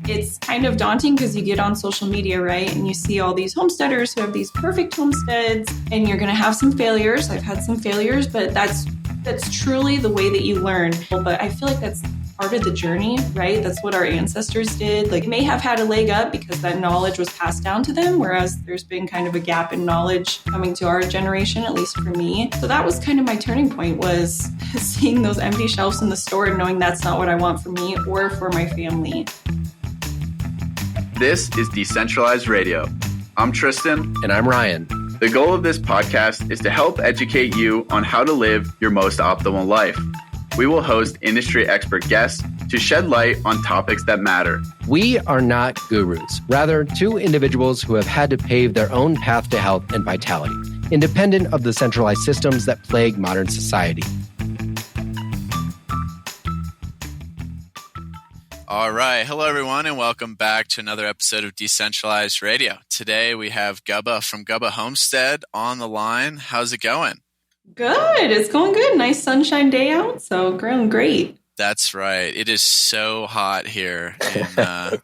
It's kind of daunting because you get on social media, right? And you see all these homesteaders who have these perfect homesteads, and you're going to have some failures. I've had some failures, but that's truly the way that you learn. But I feel like that's part of the journey, right? That's what our ancestors did. Like, they may have had a leg up because that knowledge was passed down to them, whereas there's been kind of a gap in knowledge coming to our generation, at least for me. So that was kind of my turning point, was seeing those empty shelves in the store and knowing that's not what I want for me or for my family. This is Decentralized Radio. I'm Tristan. And I'm Ryan. The goal of this podcast is to help educate you on how to live your most optimal life. We will host industry expert guests to shed light on topics that matter. We are not gurus, rather two individuals who have had to pave their own path to health and vitality, independent of the centralized systems that plague modern society. All right. Hello, everyone, and welcome back to another episode of Decentralized Radio. Today, we have Gubba from Gubba Homestead on the line. How's it going? Good. It's going good. Nice sunshine day out, so going great. That's right. It is so hot here in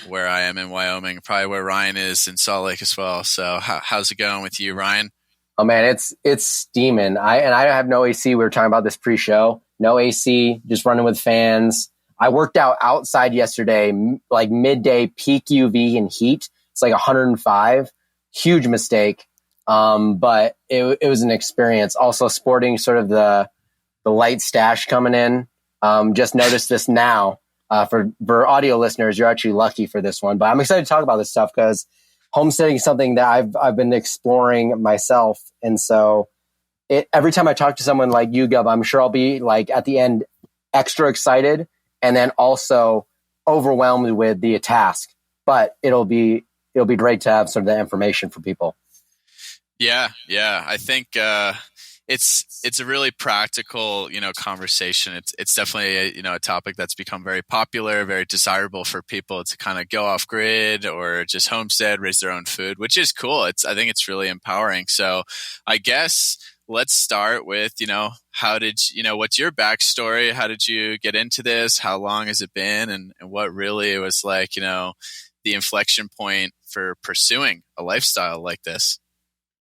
where I am in Wyoming, probably where Ryan is in Salt Lake as well. So how's it going with you, Ryan? Oh, man, it's steaming. I have no AC. We were talking about this pre-show. No AC, just running with fans. I worked out outside yesterday, like midday, peak UV and heat. It's like 105. Huge mistake. But it was an experience. Also sporting sort of the light stash coming in. Just noticed this now. For audio listeners, you're actually lucky for this one. But I'm excited to talk about this stuff because homesteading is something that I've been exploring myself. And so every time I talk to someone like you, Gub, I'm sure I'll be like at the end extra excited and then also overwhelmed with the task. But it'll be great to have some of the information for people. Yeah. I think it's a really practical, conversation. It's definitely a topic that's become very popular, very desirable for people to kind of go off grid or just homestead, raise their own food, which is cool. I think it's really empowering. So I guess let's start with, what's your backstory? How did you get into this? How long has it been? And what really was like, the inflection point for pursuing a lifestyle like this?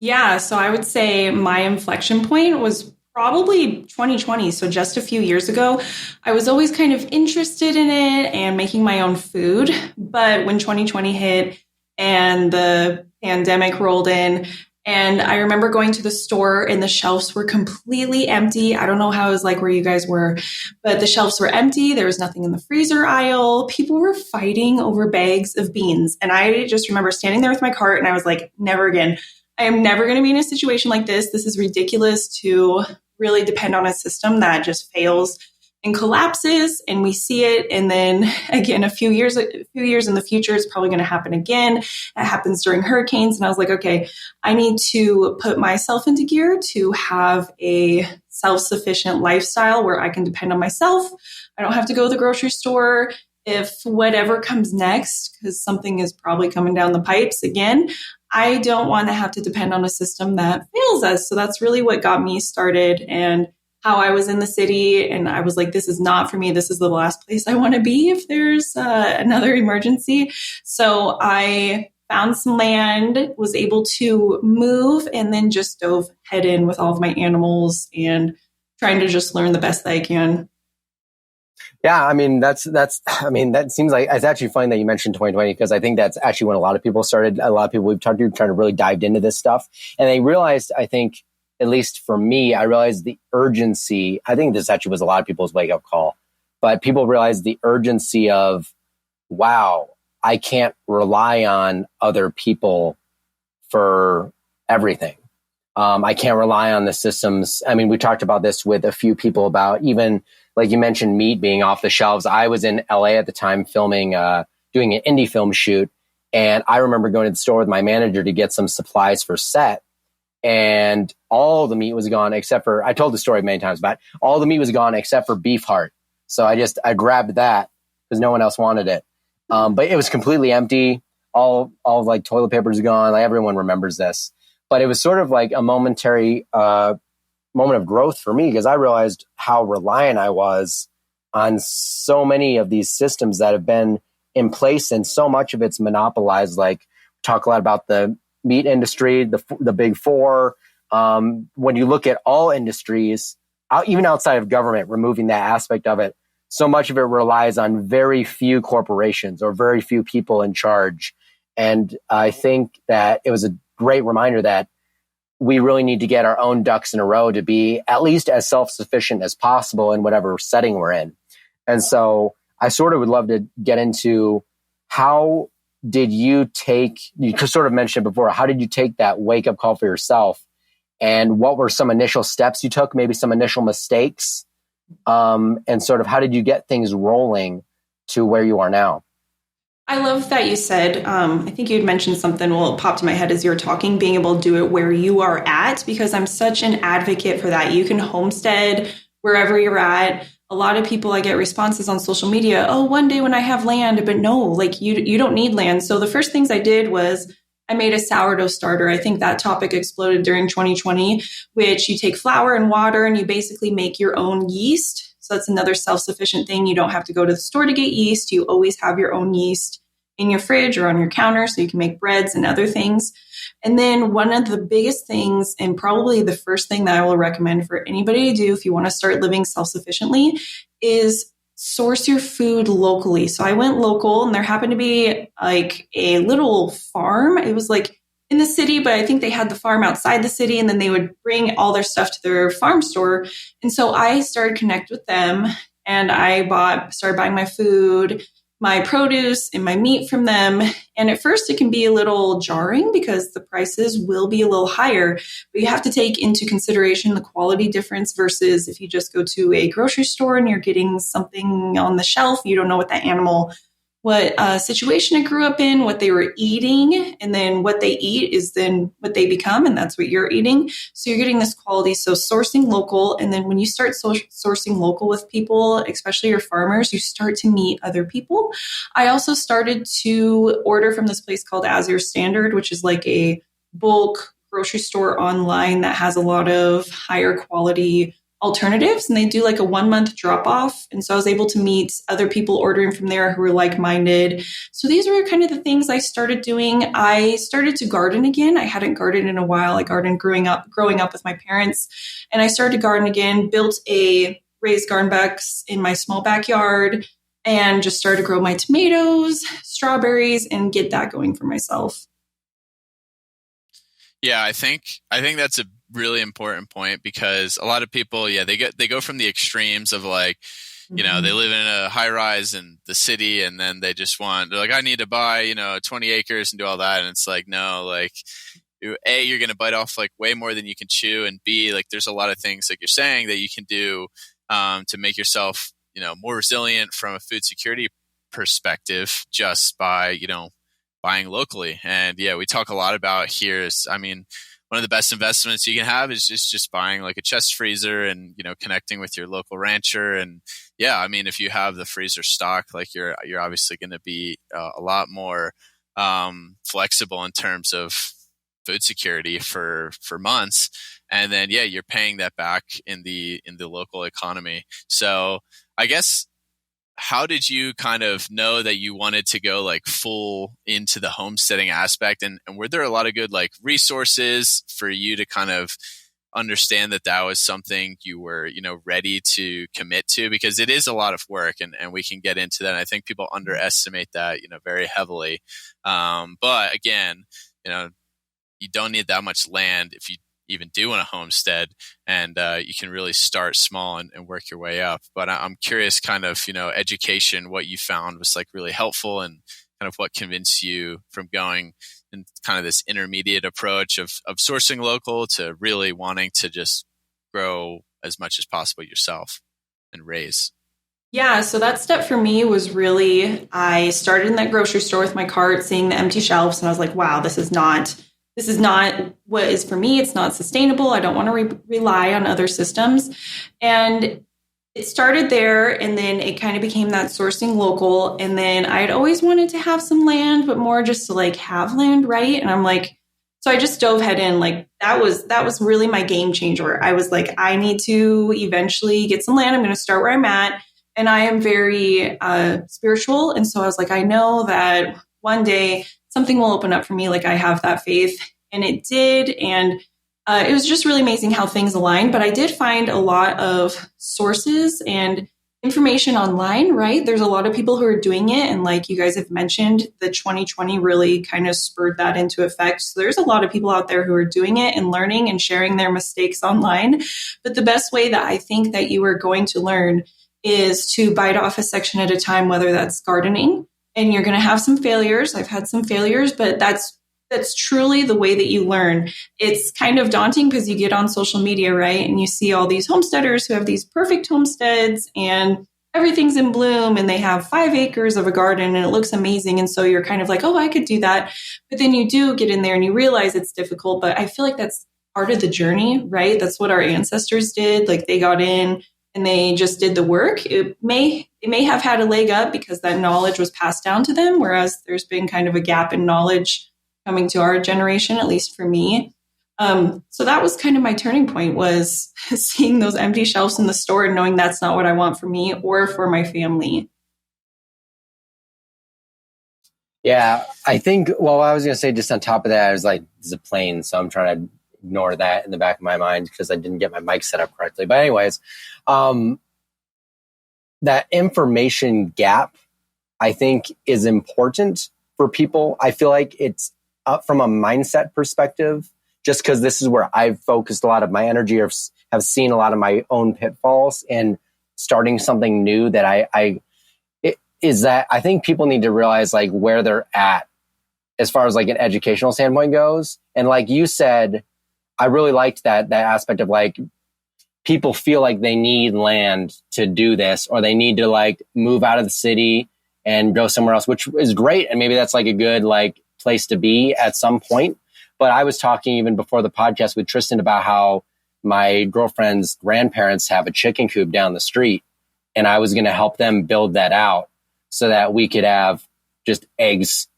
Yeah, so I would say my inflection point was probably 2020. So just a few years ago, I was always kind of interested in it and making my own food. But when 2020 hit and the pandemic rolled in, and I remember going to the store and the shelves were completely empty. I don't know how it was like where you guys were, but the shelves were empty. There was nothing in the freezer aisle. People were fighting over bags of beans. And I just remember standing there with my cart and I was like, never again. I am never going to be in a situation like this. This is ridiculous to really depend on a system that just fails and collapses, and we see it. And then again, a few years in the future, it's probably going to happen again. It happens during hurricanes. And I was like, okay, I need to put myself into gear to have a self-sufficient lifestyle where I can depend on myself. I don't have to go to the grocery store. If whatever comes next, because something is probably coming down the pipes again, I don't want to have to depend on a system that fails us. So that's really what got me started and how I was in the city. And I was like, this is not for me. This is the last place I want to be if there's another emergency. So I found some land, was able to move, and then just dove head in with all of my animals and trying to just learn the best that I can. Yeah, I mean, that seems like it's actually funny that you mentioned 2020 because I think that's actually when a lot of people started, a lot of people we've talked to kind of really dived into this stuff. And they realized, I think, at least for me, I realized the urgency. I think this actually was a lot of people's wake up call, but people realized the urgency of, wow, I can't rely on other people for everything. I can't rely on the systems. I mean, we talked about this with a few people about even, like you mentioned, meat being off the shelves. I was in LA at the time filming, doing an indie film shoot. And I remember going to the store with my manager to get some supplies for set. And all the meat was gone except for, I told the story many times, but all the meat was gone except for beef heart. So I grabbed that because no one else wanted it. But it was completely empty. All like toilet paper is gone. Like everyone remembers this. But it was sort of like a momentary moment of growth for me because I realized how reliant I was on so many of these systems that have been in place, and so much of it's monopolized. Like, talk a lot about the meat industry, the big four. When you look at all industries, even outside of government, removing that aspect of it, so much of it relies on very few corporations or very few people in charge. And I think that it was a great reminder that we really need to get our own ducks in a row to be at least as self-sufficient as possible in whatever setting we're in. And so I sort of would love to get into how did you sort of mentioned before, how did you take that wake-up call for yourself? And what were some initial steps you took, maybe some initial mistakes? And sort of how did you get things rolling to where you are now? I love that you said, I think you'd mentioned something, well, it popped in my head as you were talking, being able to do it where you are at, because I'm such an advocate for that. You can homestead wherever you're at. A lot of people, I get responses on social media, oh, one day when I have land, but no, like you don't need land. So the first things I did was I made a sourdough starter. I think that topic exploded during 2020, which you take flour and water and you basically make your own yeast. So that's another self-sufficient thing. You don't have to go to the store to get yeast. You always have your own yeast in your fridge or on your counter, so you can make breads and other things. And then one of the biggest things, and probably the first thing that I will recommend for anybody to do if you want to start living self-sufficiently, is source your food locally. So I went local, and there happened to be like a little farm. It was like in the city, but I think they had the farm outside the city, and then they would bring all their stuff to their farm store. And so I started to connect with them, and I started buying my food, my produce, and my meat from them. And at first it can be a little jarring because the prices will be a little higher, but you have to take into consideration the quality difference versus if you just go to a grocery store and you're getting something on the shelf, you don't know what what situation it grew up in, what they were eating, and then what they eat is then what they become, and that's what you're eating. So you're getting this quality. So sourcing local, and then when you start sourcing local with people, especially your farmers, you start to meet other people. I also started to order from this place called As Your Standard, which is like a bulk grocery store online that has a lot of higher quality alternatives, and they do like a 1 month drop off. And so I was able to meet other people ordering from there who were like-minded. So these were kind of the things I started doing. I started to garden again. I hadn't gardened in a while. I gardened growing up with my parents, and I started to garden again, built a raised garden box in my small backyard, and just started to grow my tomatoes, strawberries, and get that going for myself. Yeah, I think that's a really important point, because a lot of people, they go from the extremes of like, you know, they live in a high rise in the city, and then they're like, I need to buy, 20 acres and do all that. And it's like, no, like, A, you're going to bite off like way more than you can chew. And B, like, there's a lot of things like you're saying that you can do to make yourself, more resilient from a food security perspective just by, buying locally. And yeah, we talk a lot about here is, one of the best investments you can have is just buying like a chest freezer and, connecting with your local rancher. And yeah, if you have the freezer stock, like you're obviously going to be a lot more flexible in terms of food security for months. And then, yeah, you're paying that back in the local economy. So I guess, how did you kind of know that you wanted to go like full into the homesteading aspect? And were there a lot of good like resources for you to kind of understand that was something you were, ready to commit to? Because it is a lot of work, and we can get into that. And I think people underestimate that, very heavily. But again, you don't need that much land if you even do in a homestead, and you can really start small and work your way up. But I'm curious, kind of, education, what you found was like really helpful, and kind of what convinced you from going in kind of this intermediate approach of sourcing local to really wanting to just grow as much as possible yourself and raise. Yeah, so that step for me was really, I started in that grocery store with my cart, seeing the empty shelves, and I was like, wow, this is not what is for me. It's not sustainable. I don't want to rely on other systems. And it started there, and then it kind of became that sourcing local. And then I had always wanted to have some land, but more just to like have land, right? And I'm like, so I just dove head in. Like that was really my game changer. I was like, I need to eventually get some land. I'm going to start where I'm at. And I am very spiritual. And so I was like, I know that one day something will open up for me. Like I have that faith, and it did. And it was just really amazing how things aligned. But I did find a lot of sources and information online, right? There's a lot of people who are doing it. And like you guys have mentioned, the 2020 really kind of spurred that into effect. So there's a lot of people out there who are doing it and learning and sharing their mistakes online. But the best way that I think that you are going to learn is to bite off a section at a time, whether that's gardening, and you're going to have some failures. I've had some failures, but that's truly the way that you learn. It's kind of daunting because you get on social media, right? And you see all these homesteaders who have these perfect homesteads and everything's in bloom and they have 5 acres of a garden and it looks amazing. And so you're kind of like, oh, I could do that. But then you do get in there and you realize it's difficult. But I feel like that's part of the journey, right? That's what our ancestors did. Like they got in and they just did the work. It may have had a leg up because that knowledge was passed down to them, whereas there's been kind of a gap in knowledge coming to our generation, at least for me. So that was kind of my turning point, was seeing those empty shelves in the store and knowing that's not what I want for me or for my family. Yeah, I think, well, I was going to say just on top of that, I was like, it's a plane. So I'm trying to ignore that in the back of my mind because I didn't get my mic set up correctly. But anyways, that information gap, I think, is important for people. I feel like it's up from a mindset perspective, just because this is where I've focused a lot of my energy, or have seen a lot of my own pitfalls in starting something new. That I think people need to realize like where they're at as far as like an educational standpoint goes. And like you said, I really liked that aspect of like, people feel like they need land to do this, or they need to like move out of the city and go somewhere else, which is great. And maybe that's like a good like place to be at some point. But I was talking even before the podcast with Tristan about how my girlfriend's grandparents have a chicken coop down the street, and I was going to help them build that out so that we could have just eggs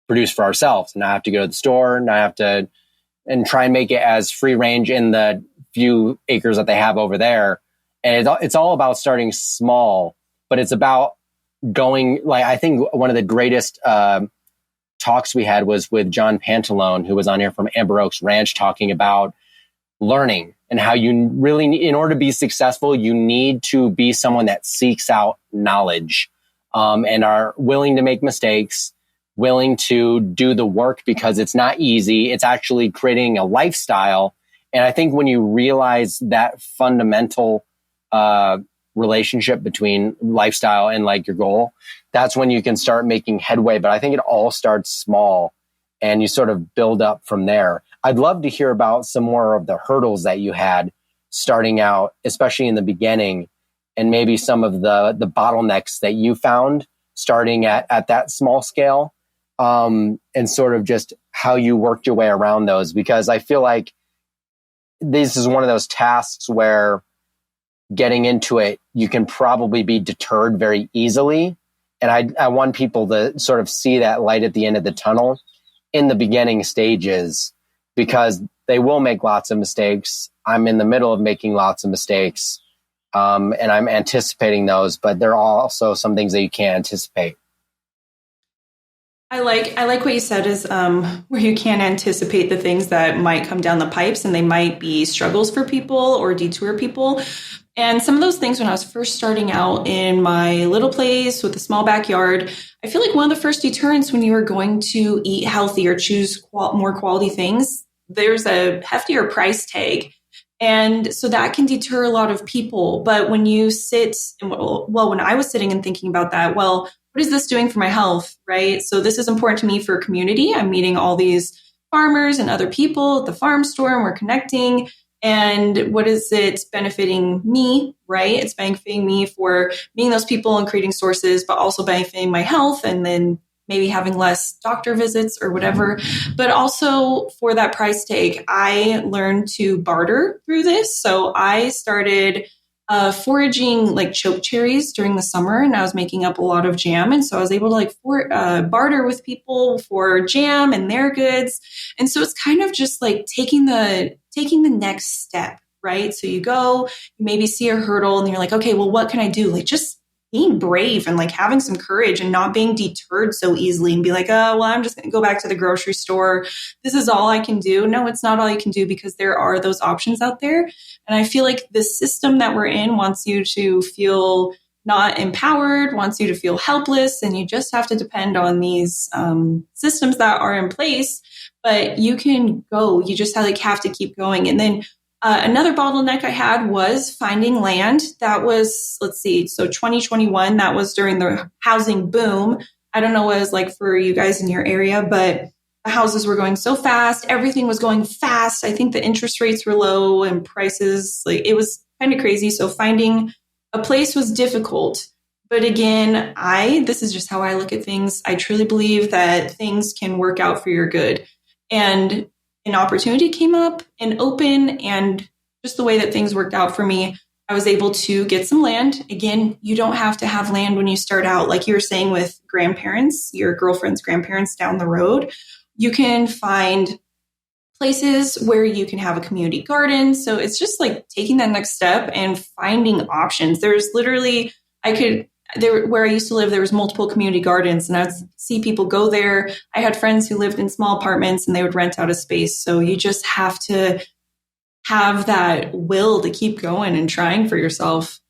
produced for ourselves and not have to go to the store, not have to, and try and make it as free range in the few acres that they have over there. And it's all about starting small, but it's about going, like, I think one of the greatest talks we had was with John Pantalone, who was on here from Amber Oaks Ranch, talking about learning and how you really, in order to be successful, you need to be someone that seeks out knowledge, and are willing to make mistakes, willing to do the work, because it's not easy. It's actually creating a lifestyle. And I think when you realize that fundamental relationship between lifestyle and like your goal, that's when you can start making headway. But I think it all starts small and you sort of build up from there. I'd love to hear about some more of the hurdles that you had starting out, especially in the beginning, and maybe some of the bottlenecks that you found starting at that small scale, and sort of just how you worked your way around those. Because I feel like this is one of those tasks where getting into it, you can probably be deterred very easily. And I want people to sort of see that light at the end of the tunnel in the beginning stages, because they will make lots of mistakes. I'm in the middle of making lots of mistakes, and I'm anticipating those, but there are also some things that you can't anticipate. I like what you said is where you can't anticipate the things that might come down the pipes, and they might be struggles for people or detour people. And some of those things, when I was first starting out in my little place with a small backyard, I feel like one of the first deterrents when you are going to eat healthy or choose more quality things, there's a heftier price tag. And so that can deter a lot of people. But when you sit, when I was sitting and thinking about that, well, what is this doing for my health, right? So this is important to me for community. I'm meeting all these farmers and other people at the farm store, and we're connecting. And what is it benefiting me, right? It's benefiting me for meeting those people and creating sources, but also benefiting my health, and then maybe having less doctor visits or whatever. But also for that price tag, I learned to barter through this. So I started foraging like choke cherries during the summer, and I was making up a lot of jam. And so I was able to barter with people for jam and their goods. And so it's kind of just like taking the next step, right? So you go, you maybe see a hurdle and you're like, okay, well, what can I do? Like just being brave and like having some courage and not being deterred so easily and be like, oh, well, I'm just going to go back to the grocery store. This is all I can do. No, it's not all you can do, because there are those options out there. And I feel like the system that we're in wants you to feel not empowered, wants you to feel helpless, and you just have to depend on these systems that are in place. But you can go. You just have to keep going. And then another bottleneck I had was finding land. That was, so 2021, that was during the housing boom. I don't know what it was like for you guys in your area, but the houses were going so fast. Everything was going fast. I think the interest rates were low and prices, like, it was kind of crazy. So finding a place was difficult. But again, this is just how I look at things. I truly believe that things can work out for your good. And an opportunity came up and open, and just the way that things worked out for me, I was able to get some land. Again, you don't have to have land when you start out. Like you were saying with grandparents, your girlfriend's grandparents down the road, you can find places where you can have a community garden. So it's just like taking that next step and finding options. There's literally, where I used to live, there was multiple community gardens, and I'd see people go there. I had friends who lived in small apartments and they would rent out a space. So you just have to have that will to keep going and trying for yourself.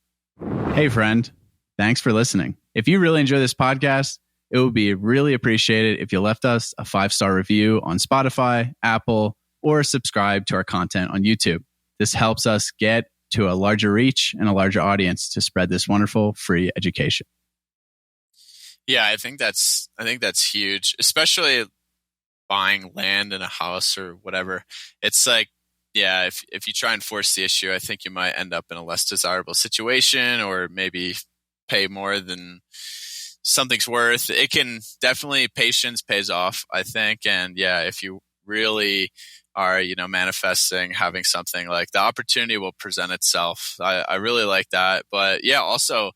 Hey, friend. Thanks for listening. If you really enjoy this podcast, it would be really appreciated if you left us a 5-star review on Spotify, Apple, or subscribe to our content on YouTube. This helps us get to a larger reach and a larger audience to spread this wonderful free education. Yeah, I think that's huge, especially buying land in a house or whatever. It's like, yeah, if you try and force the issue, I think you might end up in a less desirable situation, or maybe pay more than something's worth. It can definitely, patience pays off, I think. And yeah, if you really are, manifesting having something, like, the opportunity will present itself. I really like that. But yeah, also,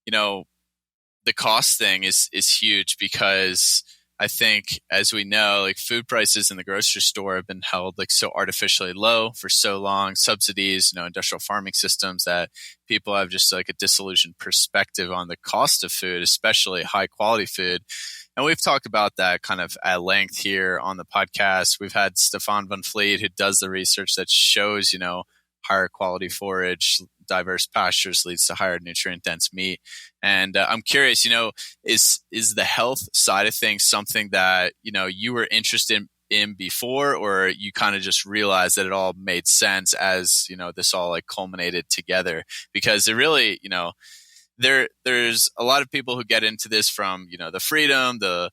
the cost thing is huge, because I think, as we know, like, food prices in the grocery store have been held like so artificially low for so long. Subsidies, industrial farming systems, that people have just like a disillusioned perspective on the cost of food, especially high quality food. And we've talked about that kind of at length here on the podcast. We've had Stefan Van Vliet, who does the research that shows, higher quality forage, diverse pastures leads to higher nutrient dense meat. And I'm curious, is the health side of things something that, you were interested in before, or you kind of just realized that it all made sense as, this all like culminated together? Because it really, there's a lot of people who get into this from, the freedom, the,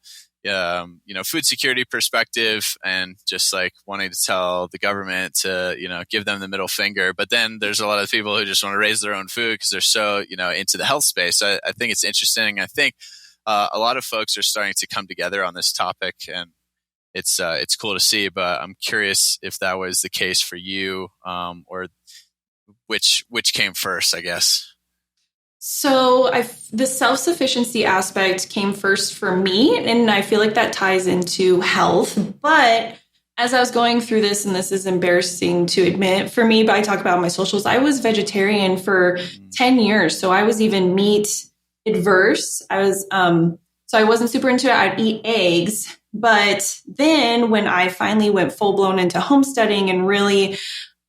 food security perspective, and just like wanting to tell the government to, give them the middle finger. But then there's a lot of people who just want to raise their own food because they're so, into the health space. I think it's interesting. I think a lot of folks are starting to come together on this topic, and it's cool to see. But I'm curious if that was the case for you, or which came first, I guess. So the self-sufficiency aspect came first for me, and I feel like that ties into health. But as I was going through this, and this is embarrassing to admit for me, but I talk about on my socials, I was vegetarian for 10 years. So I was even meat adverse. I was, so I wasn't super into it. I'd eat eggs. But then when I finally went full blown into homesteading and really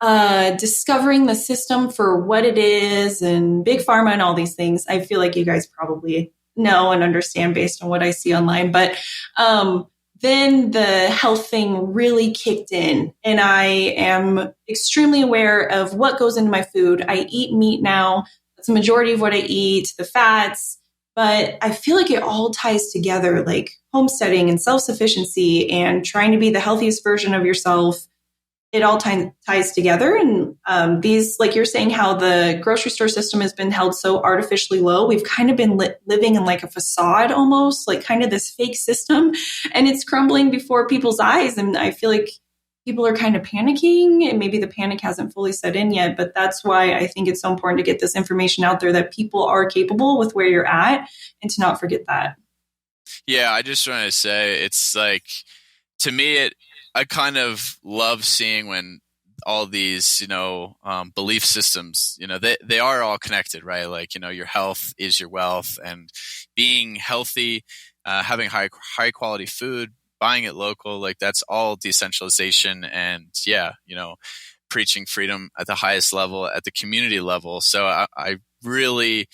discovering the system for what it is, and big pharma and all these things, I feel like you guys probably know and understand based on what I see online. But then the health thing really kicked in, and I am extremely aware of what goes into my food. I eat meat now. That's the majority of what I eat, the fats. But I feel like it all ties together, like homesteading and self-sufficiency and trying to be the healthiest version of yourself. It all ties together. And these, like you're saying, how the grocery store system has been held so artificially low, we've kind of been living in like a facade almost, like kind of this fake system, and it's crumbling before people's eyes. And I feel like people are kind of panicking, and maybe the panic hasn't fully set in yet, but that's why I think it's so important to get this information out there, that people are capable with where you're at, and to not forget that. Yeah, I just want to say, it's like, to me, I kind of love seeing when all these, belief systems, they are all connected, right? Like, your health is your wealth, and being healthy, having high quality food, buying it local, like that's all decentralization and preaching freedom at the highest level, at the community level. So I really,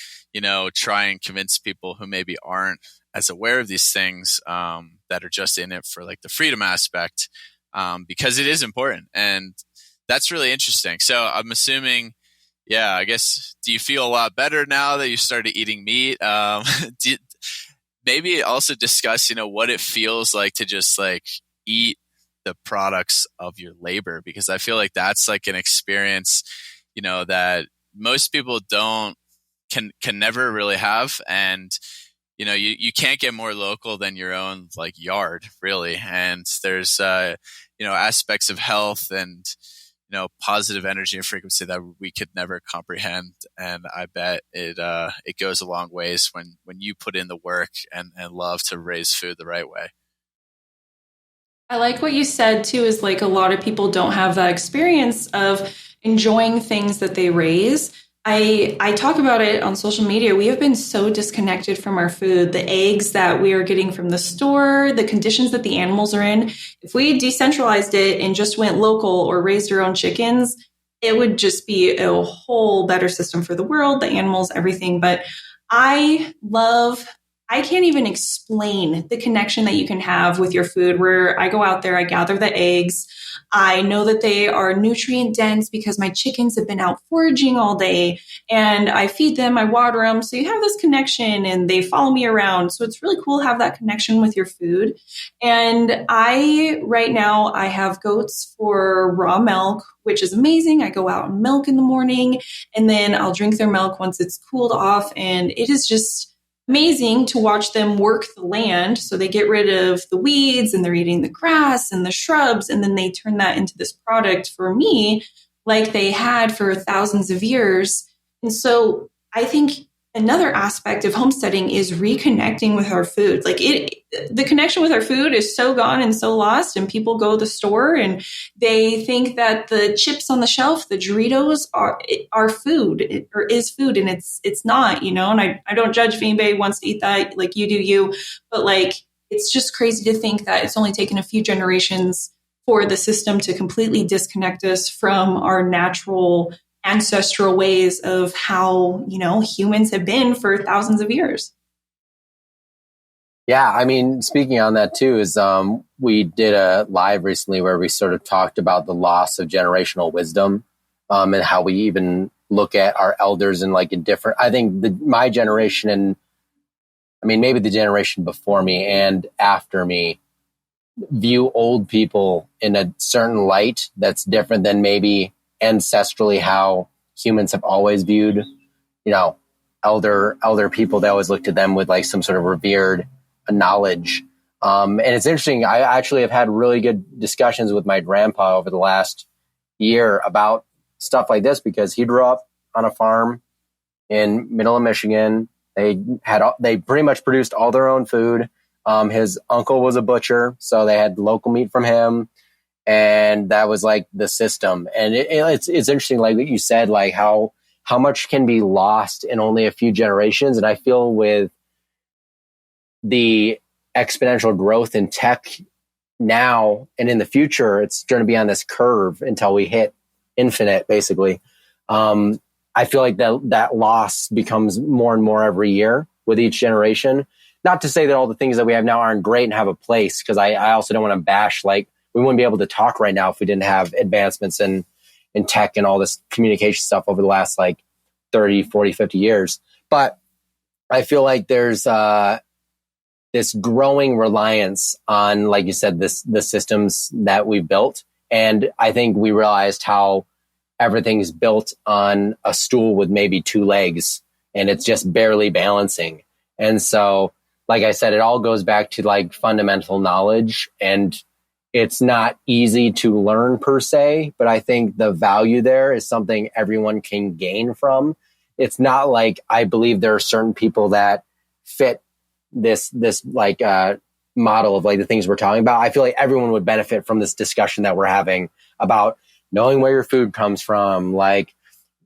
try and convince people who maybe aren't as aware of these things, that are just in it for like the freedom aspect, because it is important. And that's really interesting. So I'm assuming, I guess, do you feel a lot better now that you started eating meat? Maybe also discuss, what it feels like to just like eat the products of your labor, because I feel like that's like an experience, that most people can never really have. And, you can't get more local than your own like yard, really. And there's, aspects of health and, positive energy and frequency that we could never comprehend. And I bet it goes a long ways when you put in the work and love to raise food the right way. I like what you said too, is like a lot of people don't have that experience of enjoying things that they raise. I talk about it on social media. We have been so disconnected from our food, the eggs that we are getting from the store, the conditions that the animals are in. If we decentralized it and just went local or raised our own chickens, it would just be a whole better system for the world, the animals, everything. But I can't even explain the connection that you can have with your food, where I go out there, I gather the eggs. I know that they are nutrient dense because my chickens have been out foraging all day, and I feed them, I water them. So you have this connection and they follow me around. So it's really cool to have that connection with your food. And right now I have goats for raw milk, which is amazing. I go out and milk in the morning, and then I'll drink their milk once it's cooled off. And it is just amazing to watch them work the land. So they get rid of the weeds and they're eating the grass and the shrubs, and then they turn that into this product for me, like they had for thousands of years. And so I think another aspect of homesteading is reconnecting with our food. Like the connection with our food is so gone and so lost, and people go to the store and they think that the chips on the shelf, the Doritos are food, or is food. And it's not, and I don't judge if anybody wants to eat that, like you do you, but like, it's just crazy to think that it's only taken a few generations for the system to completely disconnect us from our natural ancestral ways of how, humans have been for thousands of years. Yeah, I mean, speaking on that too, is we did a live recently where we sort of talked about the loss of generational wisdom, and how we even look at our elders in like a different, I think my generation, and I mean, maybe the generation before me and after me, view old people in a certain light that's different than maybe ancestrally how humans have always viewed, elder people. They always looked at them with like some sort of revered knowledge. And it's interesting. I actually have had really good discussions with my grandpa over the last year about stuff like this, because he grew up on a farm in middle of Michigan. They pretty much produced all their own food. His uncle was a butcher, so they had local meat from him. And that was like the system. And it's interesting, like what you said, like how much can be lost in only a few generations. And I feel with the exponential growth in tech now and in the future, it's going to be on this curve until we hit infinite, basically. I feel like that loss becomes more and more every year with each generation. Not to say that all the things that we have now aren't great and have a place, because I also don't want to bash, like, we wouldn't be able to talk right now if we didn't have advancements in tech and all this communication stuff over the last like 30, 40, 50 years. But I feel like there's this growing reliance on, like you said, the systems that we built. And I think we realized how everything's built on a stool with maybe two legs, and it's just barely balancing. And so, like I said, it all goes back to like fundamental knowledge, and it's not easy to learn per se, but I think the value there is something everyone can gain from. It's not like, I believe there are certain people that fit this like model of like the things we're talking about. I feel like everyone would benefit from this discussion that we're having about knowing where your food comes from, like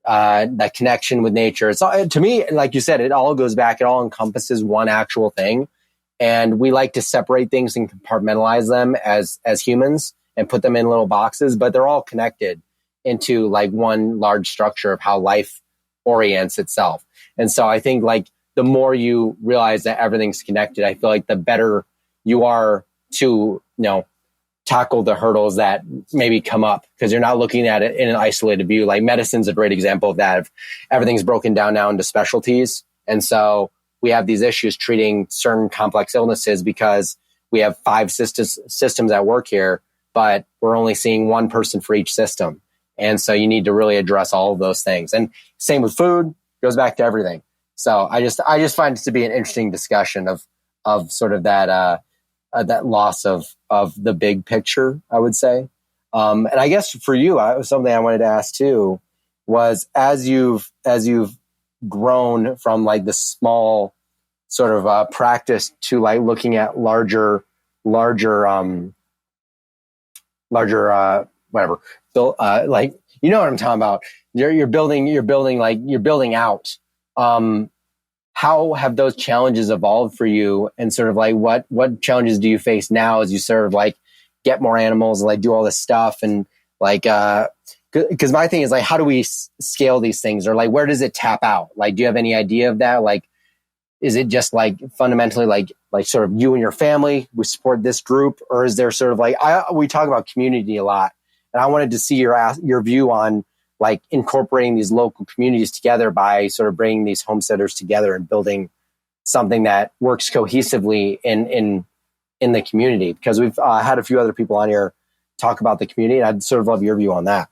that connection with nature. It's all, to me, like you said, it all goes back. It all encompasses one actual thing. And we like to separate things and compartmentalize them as humans and put them in little boxes, but they're all connected into like one large structure of how life orients itself. And so I think like the more you realize that everything's connected, I feel like the better you are to, tackle the hurdles that maybe come up, because you're not looking at it in an isolated view. Like medicine's a great example of that. Everything's broken down now into specialties. And so we have these issues treating certain complex illnesses because we have 5 systems at work here, but we're only seeing one person for each system. And so you need to really address all of those things. And same with food, goes back to everything. So I just find it to be an interesting discussion of sort of that loss of the big picture, I would say. And I guess for you, something I wanted to ask too was as you've grown from like the small sort of practice to like looking at larger whatever. So, like, you know what I'm talking about. You're building out. How have those challenges evolved for you, and sort of like what challenges do you face now as you sort of like get more animals and like do all this stuff, and like because my thing is like, how do we scale these things, or like where does it tap out? Like, do you have any idea of that? Like, is it just like fundamentally like sort of you and your family, we support this group, or is there sort of like we talk about community a lot, and I wanted to see your view on like incorporating these local communities together by sort of bringing these homesteaders together and building something that works cohesively in the community. Because we've had a few other people on here talk about the community, and I'd sort of love your view on that.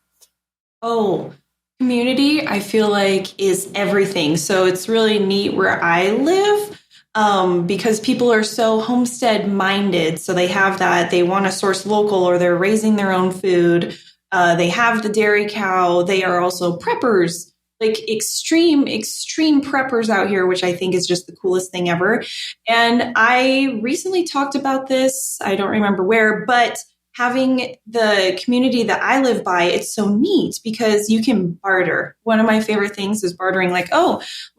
Oh, community, I feel like is everything. So it's really neat where I live because people are so homestead minded. So they have that, they want to source local, or they're raising their own food. They have the dairy cow. They are also preppers, like extreme preppers out here, which I think is just the coolest thing ever. And I recently talked about this, I don't remember where, but having the community that I live by, it's so neat because you can barter. One of my favorite things is bartering. Like,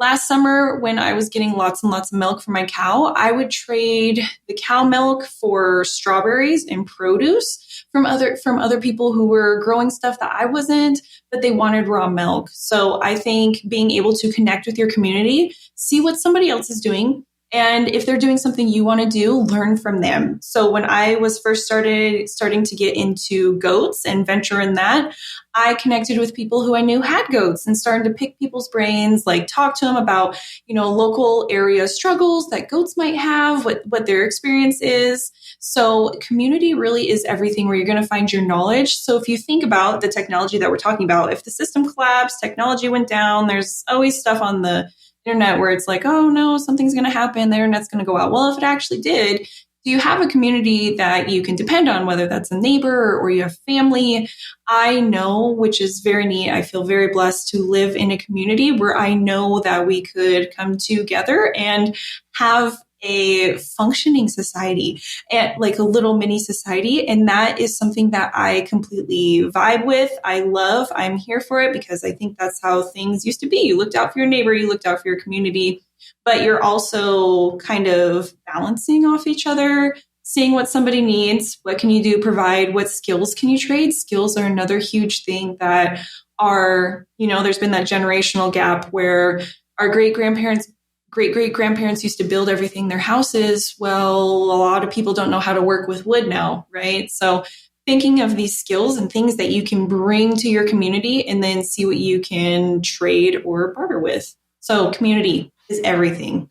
last summer when I was getting lots and lots of milk for my cow, I would trade the cow milk for strawberries and produce from other people who were growing stuff that I wasn't, but they wanted raw milk. So I think being able to connect with your community, see what somebody else is doing, and if they're doing something you want to do, learn from them. So when I was first starting to get into goats and venture in that, I connected with people who I knew had goats and started to pick people's brains, like talk to them about, local area struggles that goats might have, what their experience is. So community really is everything, where you're going to find your knowledge. So if you think about the technology that we're talking about, if the system collapsed, technology went down, there's always stuff on the internet where it's like, oh no, something's going to happen, the internet's going to go out. Well, if it actually did, do you have a community that you can depend on, whether that's a neighbor or you have family? I know, which is very neat. I feel very blessed to live in a community where I know that we could come together and have a functioning society, and like a little mini society. And that is something that I completely vibe with. I love, I'm here for it, because I think that's how things used to be. You looked out for your neighbor, you looked out for your community, but you're also kind of balancing off each other, seeing what somebody needs. What can you do, provide? What skills can you trade? Skills are another huge thing that are, there's been that generational gap where our great-great-grandparents used to build everything, their houses. Well, a lot of people don't know how to work with wood now, right? So thinking of these skills and things that you can bring to your community and then see what you can trade or barter with. So community is everything.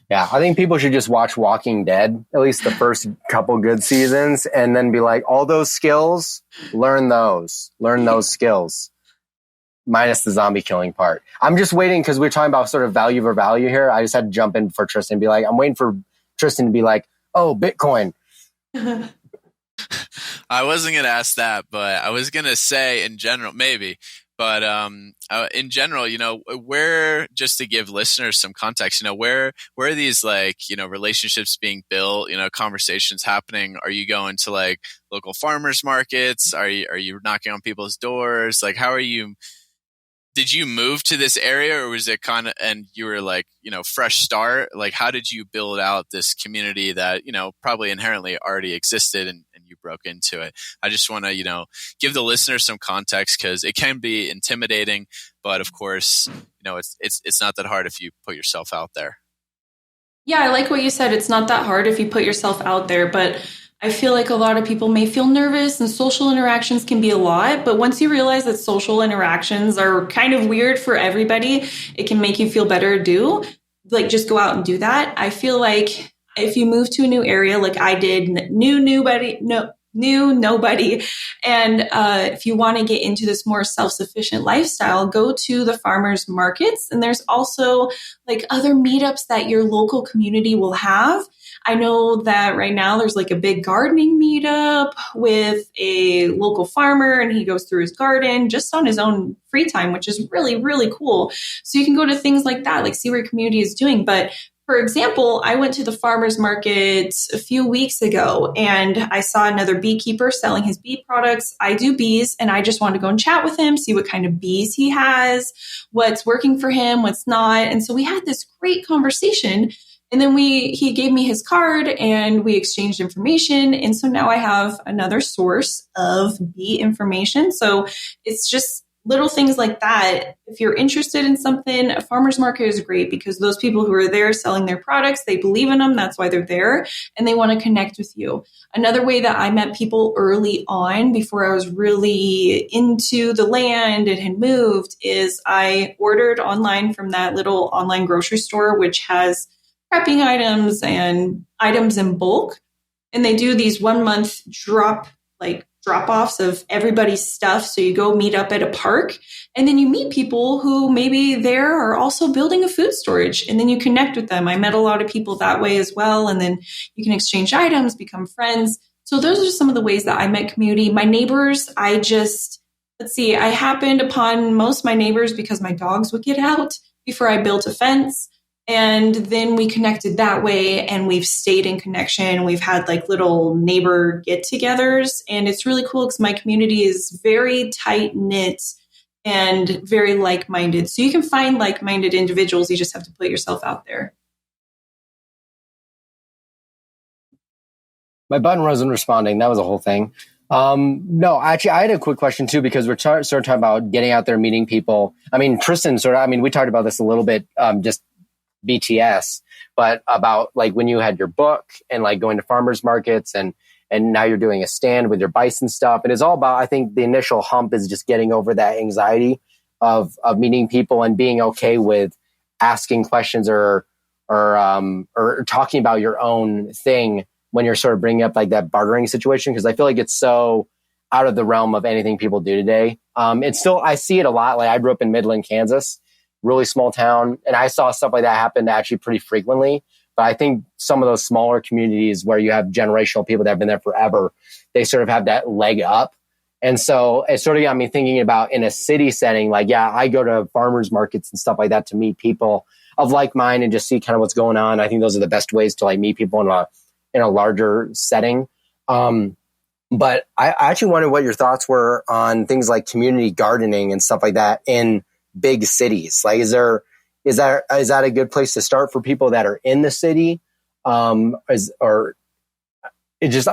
Yeah, I think people should just watch Walking Dead, at least the first couple good seasons, and then be like, all those skills, learn those skills. Minus the zombie killing part. I'm just waiting, because we're talking about sort of value for value here. I just had to jump in for Tristan and be like, I'm waiting for Tristan to be like, oh, Bitcoin. I wasn't going to ask that, but I was going to say in general, maybe, But in general, where, just to give listeners some context, where are these relationships being built, conversations happening? Are you going to like local farmers markets? Are you knocking on people's doors? Like, how are you? Did you move to this area, or was it kind of, and you were like, fresh start? Like, how did you build out this community that, probably inherently already existed and you broke into it? I just want to, give the listeners some context, because it can be intimidating, but of course, it's not that hard if you put yourself out there. Yeah, I like what you said. It's not that hard if you put yourself out there, but I feel like a lot of people may feel nervous, and social interactions can be a lot. But once you realize that social interactions are kind of weird for everybody, it can make you feel better to do. Like, just go out and do that. I feel like if you move to a new area, like I did, knew nobody. And if you want to get into this more self-sufficient lifestyle, go to the farmers markets. And there's also like other meetups that your local community will have. I know that right now there's like a big gardening meetup with a local farmer, and he goes through his garden just on his own free time, which is really, really cool. So you can go to things like that, like see what your community is doing. But for example, I went to the farmer's market a few weeks ago, and I saw another beekeeper selling his bee products. I do bees, and I just wanted to go and chat with him, see what kind of bees he has, what's working for him, what's not. And so we had this great conversation. And then he gave me his card, and we exchanged information. And so now I have another source of bee information. So it's just little things like that. If you're interested in something, a farmer's market is great, because those people who are there selling their products, they believe in them. That's why they're there, and they want to connect with you. Another way that I met people early on, before I was really into the land and had moved, is I ordered online from that little online grocery store, which has prepping items and items in bulk. And they do these 1 month drop-offs of everybody's stuff. So you go meet up at a park, and then you meet people who maybe there are also building a food storage, and then you connect with them. I met a lot of people that way as well. And then you can exchange items, become friends. So those are some of the ways that I met community. My neighbors, I happened upon most of my neighbors because my dogs would get out before I built a fence. And then we connected that way, and we've stayed in connection. We've had like little neighbor get-togethers, and it's really cool because my community is very tight-knit and very like-minded. So you can find like-minded individuals. You just have to put yourself out there. My button wasn't responding. That was the whole thing. No, actually, I had a quick question too, because we're sort of talking about getting out there, meeting people. I mean, Tristan we talked about this a little bit, just BTS, but about like when you had your book and like going to farmers markets, and now you're doing a stand with your bison stuff. And it's all about, I think the initial hump is just getting over that anxiety of meeting people and being okay with asking questions or talking about your own thing when you're sort of bringing up like that bartering situation. Cause I feel like it's so out of the realm of anything people do today. It's still, I see it a lot. Like I grew up in Midland, Kansas, really small town. And I saw stuff like that happen actually pretty frequently. But I think some of those smaller communities where you have generational people that have been there forever, they sort of have that leg up. And so it sort of got me thinking about in a city setting, like, yeah, I go to farmers markets and stuff like that to meet people of like mind and just see kind of what's going on. I think those are the best ways to like meet people in a larger setting. But I actually wondered what your thoughts were on things like community gardening and stuff like that in big cities. Like, is that a good place to start for people that are in the city? It was just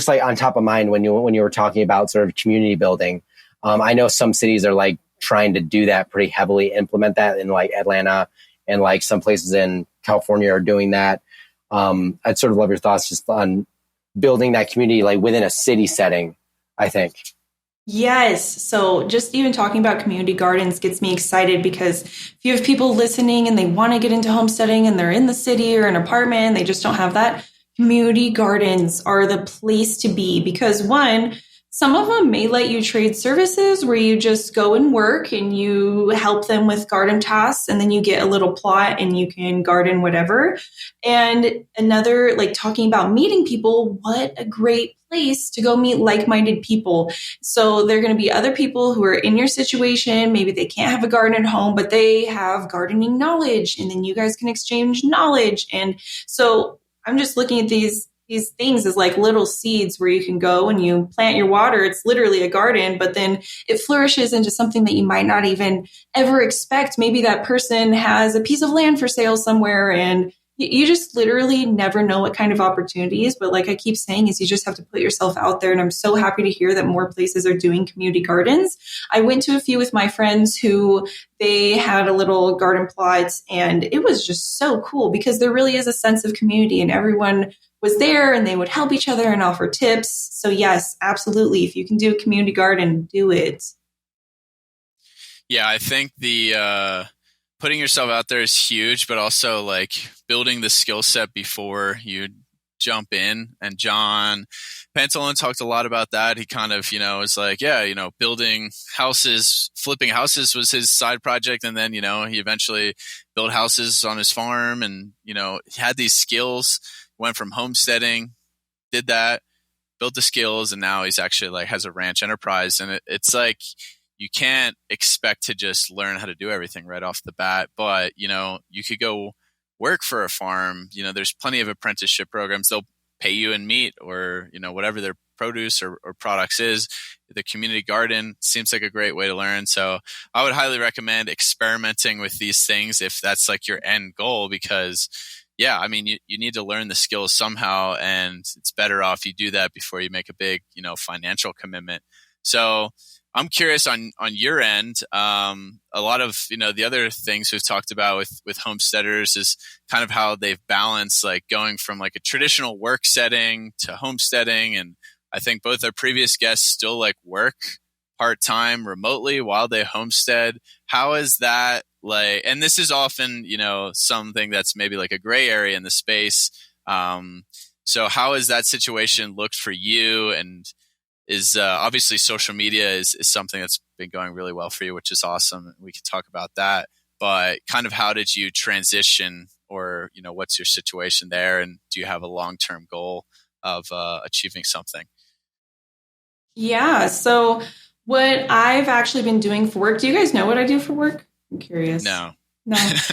like on top of mind when you were talking about sort of community building. I know some cities are like trying to do that pretty heavily, implement that in like Atlanta, and like some places in California are doing that. I'd sort of love your thoughts just on building that community like within a city setting, I think. Yes. So just even talking about community gardens gets me excited, because if you have people listening and they want to get into homesteading and they're in the city or an apartment, they just don't have that, community gardens are the place to be, because one, Some of them may let you trade services where you just go and work and you help them with garden tasks, and then you get a little plot and you can garden whatever. And another, like talking about meeting people, what a great place to go meet like-minded people. So there are going to be other people who are in your situation. Maybe they can't have a garden at home, but they have gardening knowledge, and then you guys can exchange knowledge. And so I'm just looking at these things as like little seeds where you can go and you plant your water. It's literally a garden, but then it flourishes into something that you might not even ever expect. Maybe that person has a piece of land for sale somewhere, and you just literally never know what kind of opportunities. But like I keep saying, is you just have to put yourself out there. And I'm so happy to hear that more places are doing community gardens. I went to a few with my friends who they had a little garden plot, and it was just so cool because there really is a sense of community, and everyone was there and they would help each other and offer tips. So yes, absolutely. If you can do a community garden, do it. Yeah, I think the putting yourself out there is huge, but also like building the skill set before you jump in. And John Pantolon talked a lot about that. He kind of, was like, building houses, flipping houses was his side project. And then, he eventually built houses on his farm, and, he had these skills. Went from homesteading, did that, built the skills, and now he's actually like has a ranch enterprise. And it's like you can't expect to just learn how to do everything right off the bat. But you could go work for a farm. There's plenty of apprenticeship programs. They'll pay you in meat or whatever their produce or products is. The community garden seems like a great way to learn. So I would highly recommend experimenting with these things if that's like your end goal, because yeah, I mean, you need to learn the skills somehow, and it's better off you do that before you make a big, financial commitment. So I'm curious on your end. A lot of, the other things we've talked about with homesteaders is kind of how they've balanced like going from like a traditional work setting to homesteading. And I think both our previous guests still like work part-time remotely while they homestead. How is that? And this is often, something that's maybe like a gray area in the space. So how has that situation looked for you? And is obviously social media is something that's been going really well for you, which is awesome. We could talk about that. But kind of how did you transition, or, what's your situation there? And do you have a long-term goal of achieving something? Yeah. So what I've actually been doing for work, do you guys know what I do for work? I'm curious. No.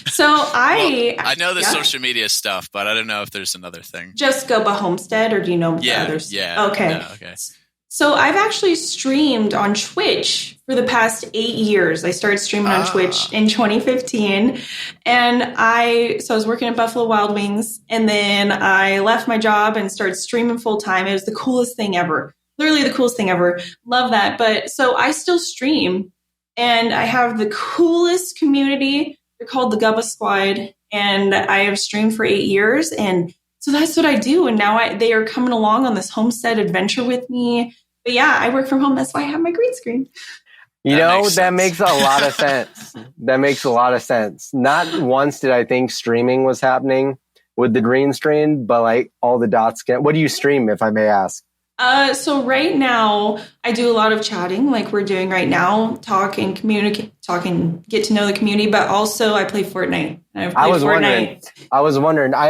So I know the social media stuff, but I don't know if there's another thing. Just Gubba Homestead, or do you know the others? Yeah. Okay. No, okay. So I've actually streamed on Twitch for the past 8 years. I started streaming on Twitch in 2015. And I was working at Buffalo Wild Wings, and then I left my job and started streaming full time. It was the coolest thing ever. Literally the coolest thing ever. Love that. But so I still stream, and I have the coolest community. They're called the Gubba Squad, and I have streamed for 8 years. And so that's what I do. And now they are coming along on this homestead adventure with me. But yeah, I work from home. That's why I have my green screen. That makes a lot of sense. That makes a lot of sense. Not once did I think streaming was happening with the green screen, but like all the dots what do you stream, if I may ask? So right now I do a lot of chatting like we're doing right now, talk and get to know the community, but also I play Fortnite. I was wondering, I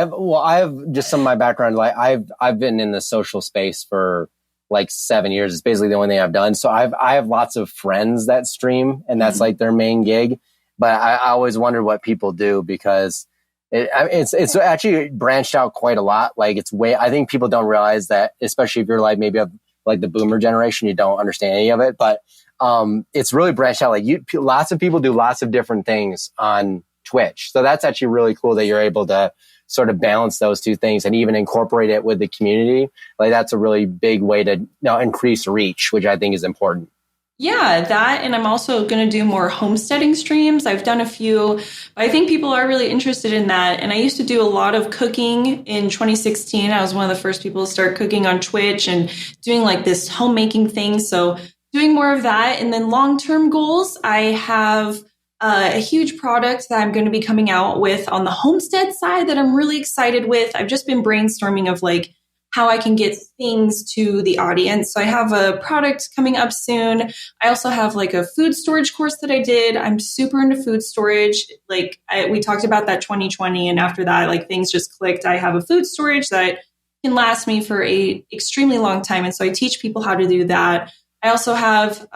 have just some of my background. Like I've been in the social space for like 7 years. It's basically the only thing I've done. So I have lots of friends that stream, and that's like their main gig. But I always wonder what people do, because it's actually branched out quite a lot. Like I think people don't realize that, especially if you're like maybe of like the boomer generation, you don't understand any of it. But it's really branched out. Like lots of people do lots of different things on Twitch. So that's actually really cool that you're able to sort of balance those two things and even incorporate it with the community. Like that's a really big way to increase reach, which I think is important. Yeah, that. And I'm also going to do more homesteading streams. I've done a few, but I think people are really interested in that. And I used to do a lot of cooking in 2016. I was one of the first people to start cooking on Twitch and doing like this homemaking thing. So doing more of that. And then long-term goals, I have a huge product that I'm going to be coming out with on the homestead side that I'm really excited with. I've just been brainstorming of like how I can get things to the audience. So I have a product coming up soon. I also have like a food storage course that I did. I'm super into food storage. Like we talked about that 2020, and after that, like things just clicked. I have a food storage that can last me for a extremely long time. And so I teach people how to do that. I also have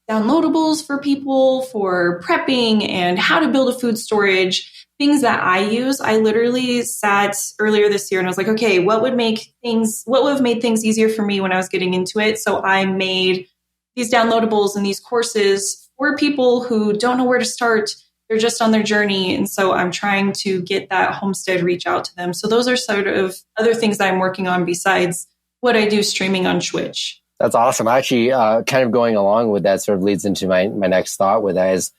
downloadables for people for prepping and how to build a food storage. Things that I use. I literally sat earlier this year and I was like, okay, what would have made things easier for me when I was getting into it? So I made these downloadables and these courses for people who don't know where to start. They're just on their journey. And so I'm trying to get that homestead reach out to them. So those are sort of other things that I'm working on besides what I do streaming on Twitch. That's awesome. Actually, kind of going along with that sort of leads into my next thought with that is,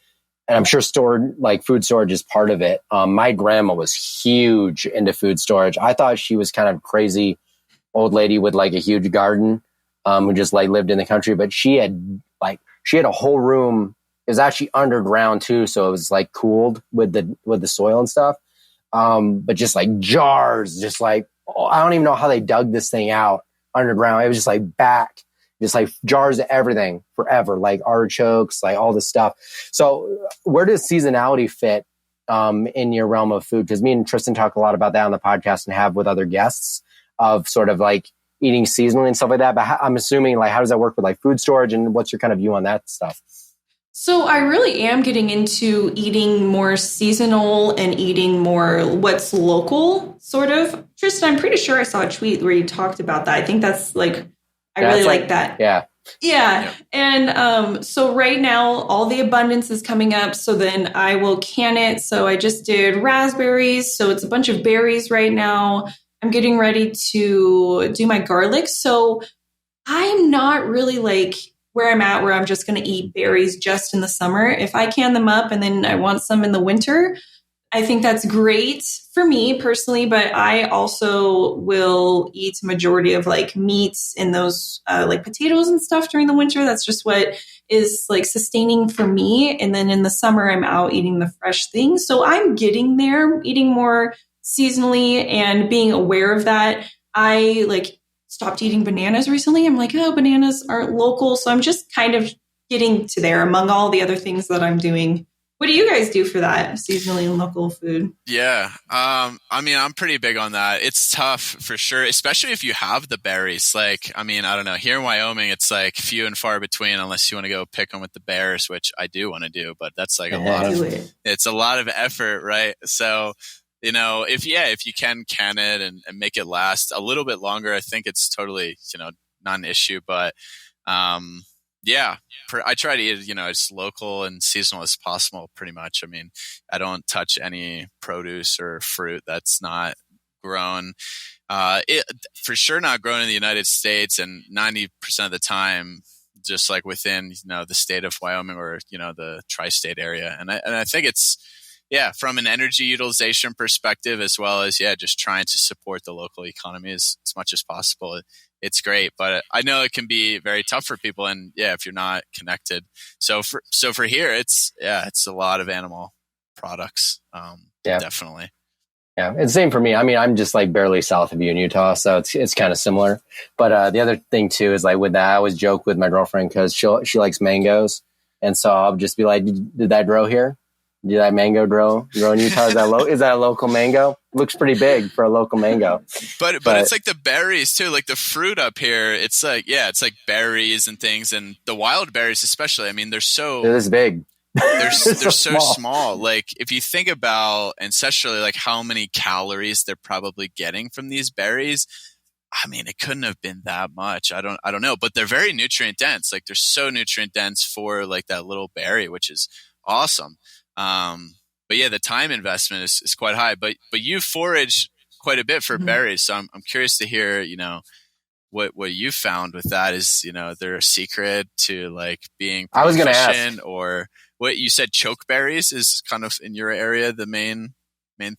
and I'm sure food storage is part of it. My grandma was huge into food storage. I thought she was kind of crazy old lady with like a huge garden, who just like lived in the country, but she had a whole room. It was actually underground too. So it was like cooled with the soil and stuff. But just like jars, just like, I don't even know how they dug this thing out underground. It was just like just like jars of everything forever, like artichokes, like all this stuff. So where does seasonality fit in your realm of food? Because me and Tristan talk a lot about that on the podcast and have with other guests of sort of like eating seasonally and stuff like that. But I'm assuming like, how does that work with like food storage, and what's your kind of view on that stuff? So I really am getting into eating more seasonal and eating more what's local, sort of. Tristan, I'm pretty sure I saw a tweet where you talked about that. I think that's like, I really like that. Yeah. Yeah. And so right now, all the abundance is coming up. So then I will can it. So I just did raspberries. So it's a bunch of berries right now. I'm getting ready to do my garlic. So I'm not really like where I'm at, where I'm just going to eat berries just in the summer. If I can them up and then I want some in the winter, I think that's great for me personally, but I also will eat a majority of like meats and those like potatoes and stuff during the winter. That's just what is like sustaining for me. And then in the summer, I'm out eating the fresh things. So I'm getting there, eating more seasonally and being aware of that. I like stopped eating bananas recently. I'm like, oh, bananas aren't local. So I'm just kind of getting to there among all the other things that I'm doing. What do you guys do for that seasonally and local food? Yeah. I mean, I'm pretty big on that. It's tough for sure, especially if you have the berries. Like, I mean, I don't know. Here in Wyoming, it's like few and far between unless you want to go pick them with the bears, which I do want to do, but that's like it's a lot of effort, right? So, you know, if you can it and make it last a little bit longer, I think it's totally, not an issue, but, yeah, I try to eat, as local and seasonal as possible, pretty much. I mean, I don't touch any produce or fruit that's not grown. For sure not grown in the United States, and 90% of the time, just like within, the state of Wyoming or, the tri-state area. And I think it's, from an energy utilization perspective, as well as, just trying to support the local economy as much as possible. It's great, but I know it can be very tough for people, and if you're not connected. So for here, it's a lot of animal products. Definitely. Yeah, it's the same for me. I mean, I'm just like barely south of you in Utah, so it's kind of similar. But the other thing too is like with that, I always joke with my girlfriend because she likes mangoes, and so I'll just be like, "Did that grow here? Did that mango grow in Utah? Is that a local mango? Looks pretty big for a local mango." But it's like the berries too, like the fruit up here. It's like it's like berries and things, and the wild berries especially. I mean, they're this big. They're so small. Like if you think about ancestrally, like how many calories they're probably getting from these berries. I mean, it couldn't have been that much. I don't know, but they're very nutrient dense. Like they're so nutrient dense for like that little berry, which is awesome. But the time investment is quite high, but you forage quite a bit for berries. So I'm curious to hear, what you found with that. Is, there a secret to like being I was going to ask, or what you said, choke berries is kind of in your area, the main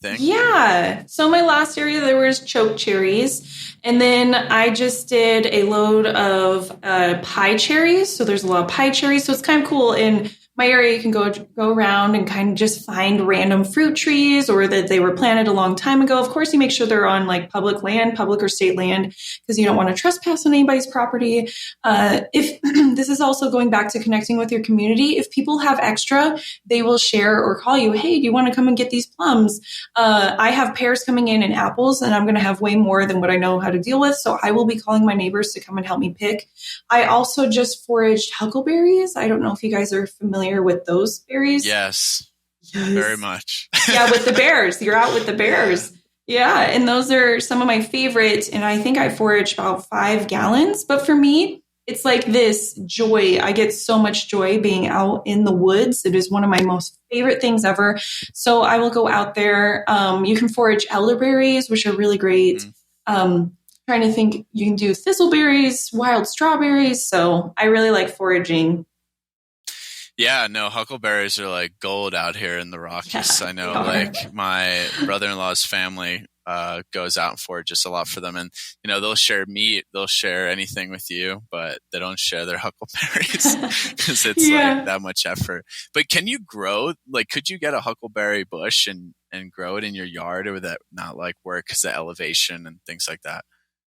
thing? Yeah. So my last area, there was choke cherries. And then I just did a load of pie cherries. So there's a lot of pie cherries. So it's kind of cool. And my area, you can go around and kind of just find random fruit trees or that they were planted a long time ago. Of course, you make sure they're on like public land, public or state land, because you don't want to trespass on anybody's property. If this is also going back to connecting with your community, if people have extra, they will share or call you, hey, do you want to come and get these plums? I have pears coming in and apples, and I'm going to have way more than what I know how to deal with. So I will be calling my neighbors to come and help me pick. I also just foraged huckleberries. I don't know if you guys are familiar with those berries. Yes. Very much. Yeah, with the bears. You're out with the bears. Yeah, and those are some of my favorites. And I think I foraged about 5 gallons. But for me, it's like this joy. I get so much joy being out in the woods. It is one of my most favorite things ever. So I will go out there. You can forage elderberries, which are really great. Trying to think, you can do thistleberries, wild strawberries. So I really like foraging. Yeah, no, huckleberries are like gold out here in the Rockies. Yeah, I know, like my brother-in-law's family goes out and forages a lot for them, and you know they'll share meat, they'll share anything with you, but they don't share their huckleberries because it's like that much effort. But can you grow? Like, could you get a huckleberry bush and grow it in your yard, or would that not like work because of elevation and things like that?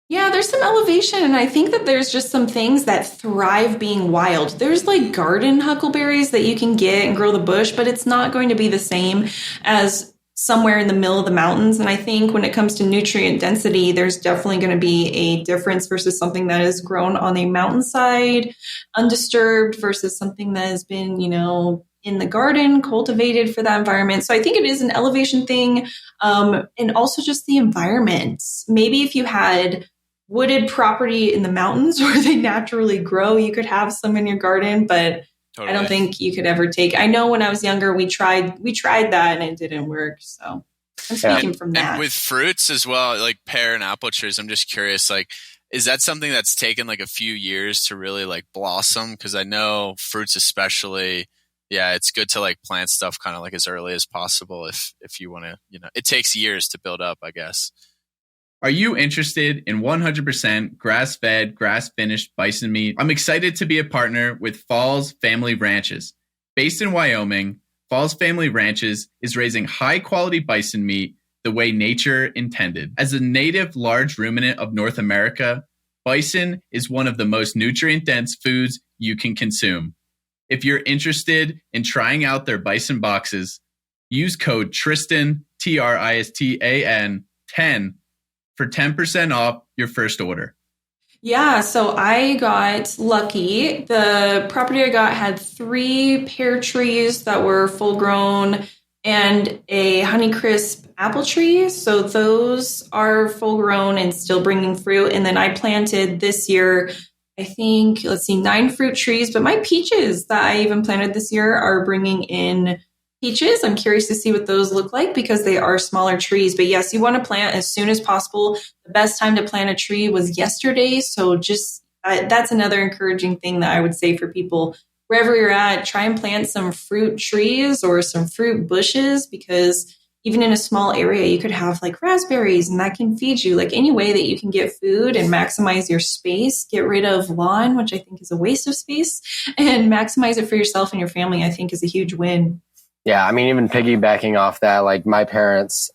Yeah, there's some elevation, and I think that there's just some things that thrive being wild. There's like garden huckleberries that you can get and grow the bush, but it's not going to be the same as somewhere in the middle of the mountains. And I think when it comes to nutrient density, there's definitely going to be a difference versus something that is grown on a mountainside, undisturbed, versus something that has been, in the garden, cultivated for that environment. So I think it is an elevation thing, and also just the environment. Maybe if you had wooded property in the mountains where they naturally grow, you could have some in your garden, but totally. I don't think you could ever take. I know when I was younger, we tried that and it didn't work. So I'm speaking from that. And with fruits as well, like pear and apple trees, I'm just curious, like, is that something that's taken like a few years to really like blossom? Because I know fruits especially, it's good to like plant stuff kind of like as early as possible if you want to, it takes years to build up, I guess. Are you interested in 100% grass-fed, grass-finished bison meat? I'm excited to be a partner with Falls Family Ranches. Based in Wyoming, Falls Family Ranches is raising high-quality bison meat the way nature intended. As a native large ruminant of North America, bison is one of the most nutrient-dense foods you can consume. If you're interested in trying out their bison boxes, use code Tristan, Tristan, 10 for 10% off your first order. Yeah, so I got lucky. The property I got had 3 pear trees that were full grown and a Honeycrisp apple tree. So those are full grown and still bringing fruit. And then I planted this year, I think, 9 fruit trees. But my peaches that I even planted this year are bringing in peaches. I'm curious to see what those look like because they are smaller trees. But yes, you want to plant as soon as possible. The best time to plant a tree was yesterday. So just that's another encouraging thing that I would say for people. Wherever you're at, try and plant some fruit trees or some fruit bushes, because even in a small area, you could have like raspberries and that can feed you. Like any way that you can get food and maximize your space, get rid of lawn, which I think is a waste of space, and maximize it for yourself and your family, I think is a huge win. Yeah, I mean, even piggybacking off that, like my parents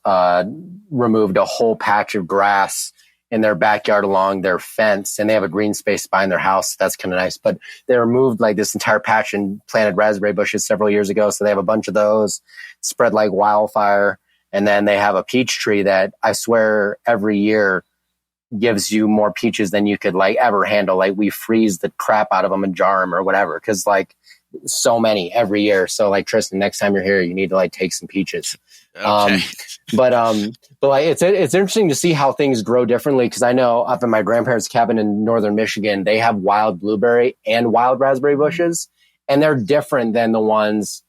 removed a whole patch of grass in their backyard along their fence, and they have a green space behind their house. That's kind of nice. But they removed like this entire patch and planted raspberry bushes several years ago. So they have a bunch of those spread like wildfire. And then they have a peach tree that I swear every year gives you more peaches than you could like ever handle. Like we freeze the crap out of them and jar them or whatever. Cause like so many every year. So like Tristan, next time you're here, you need to like take some peaches. Okay. But like it's interesting to see how things grow differently. Cause I know up in my grandparents' cabin in northern Michigan, they have wild blueberry and wild raspberry bushes, and they're different than the ones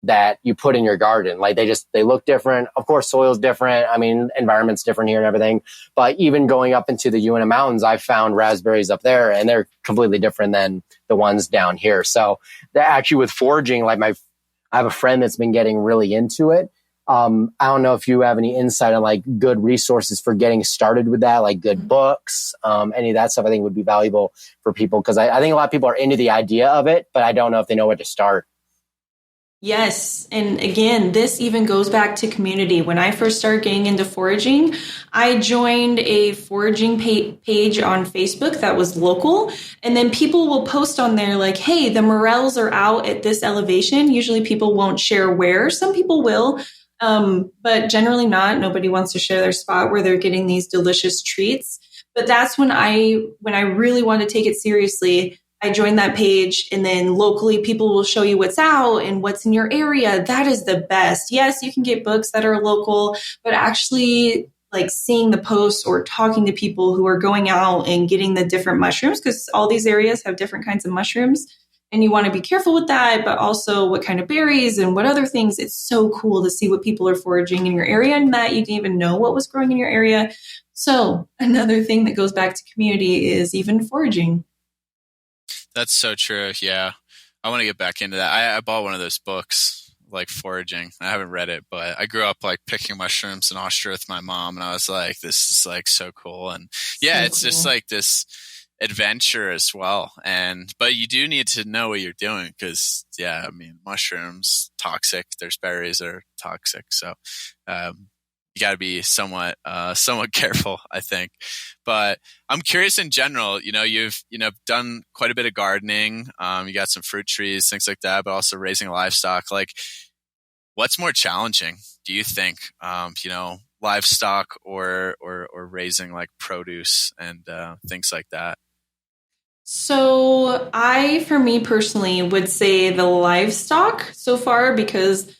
that you put in your garden. Like they look different. Of course, soil's different. I mean, environment's different here and everything. But even going up into the Uinta Mountains, I found raspberries up there and they're completely different than the ones down here. So actually with foraging, like I have a friend that's been getting really into it. I don't know if you have any insight on like good resources for getting started with that, like good books, any of that stuff I think would be valuable for people. Cause I think a lot of people are into the idea of it, but I don't know if they know where to start. Yes. And again, this even goes back to community. When I first started getting into foraging, I joined a foraging page on Facebook that was local. And then people will post on there like, hey, the morels are out at this elevation. Usually people won't share where. Some people will, but generally not. Nobody wants to share their spot where they're getting these delicious treats. But that's when I really wanted to take it seriously. I joined that page, and then locally people will show you what's out and what's in your area. That is the best. Yes, you can get books that are local, but actually like seeing the posts or talking to people who are going out and getting the different mushrooms, because all these areas have different kinds of mushrooms. And you want to be careful with that, but also what kind of berries and what other things. It's so cool to see what people are foraging in your area and that you didn't even know what was growing in your area. So another thing that goes back to community is even foraging. That's so true. Yeah. I want to get back into that. I bought one of those books, like foraging. I haven't read it, but I grew up like picking mushrooms in Austria with my mom. And I was like, this is like so cool. And yeah, So it's cool. just like this adventure as well. But you do need to know what you're doing because, yeah, I mean, mushrooms, toxic. There's berries that are toxic. So, you got to be somewhat careful, I think. But I'm curious in general, you've done quite a bit of gardening. You got some fruit trees, things like that, but also raising livestock. Like, what's more challenging, do you think? Livestock or raising like produce and things like that? So for me personally, would say the livestock so far, because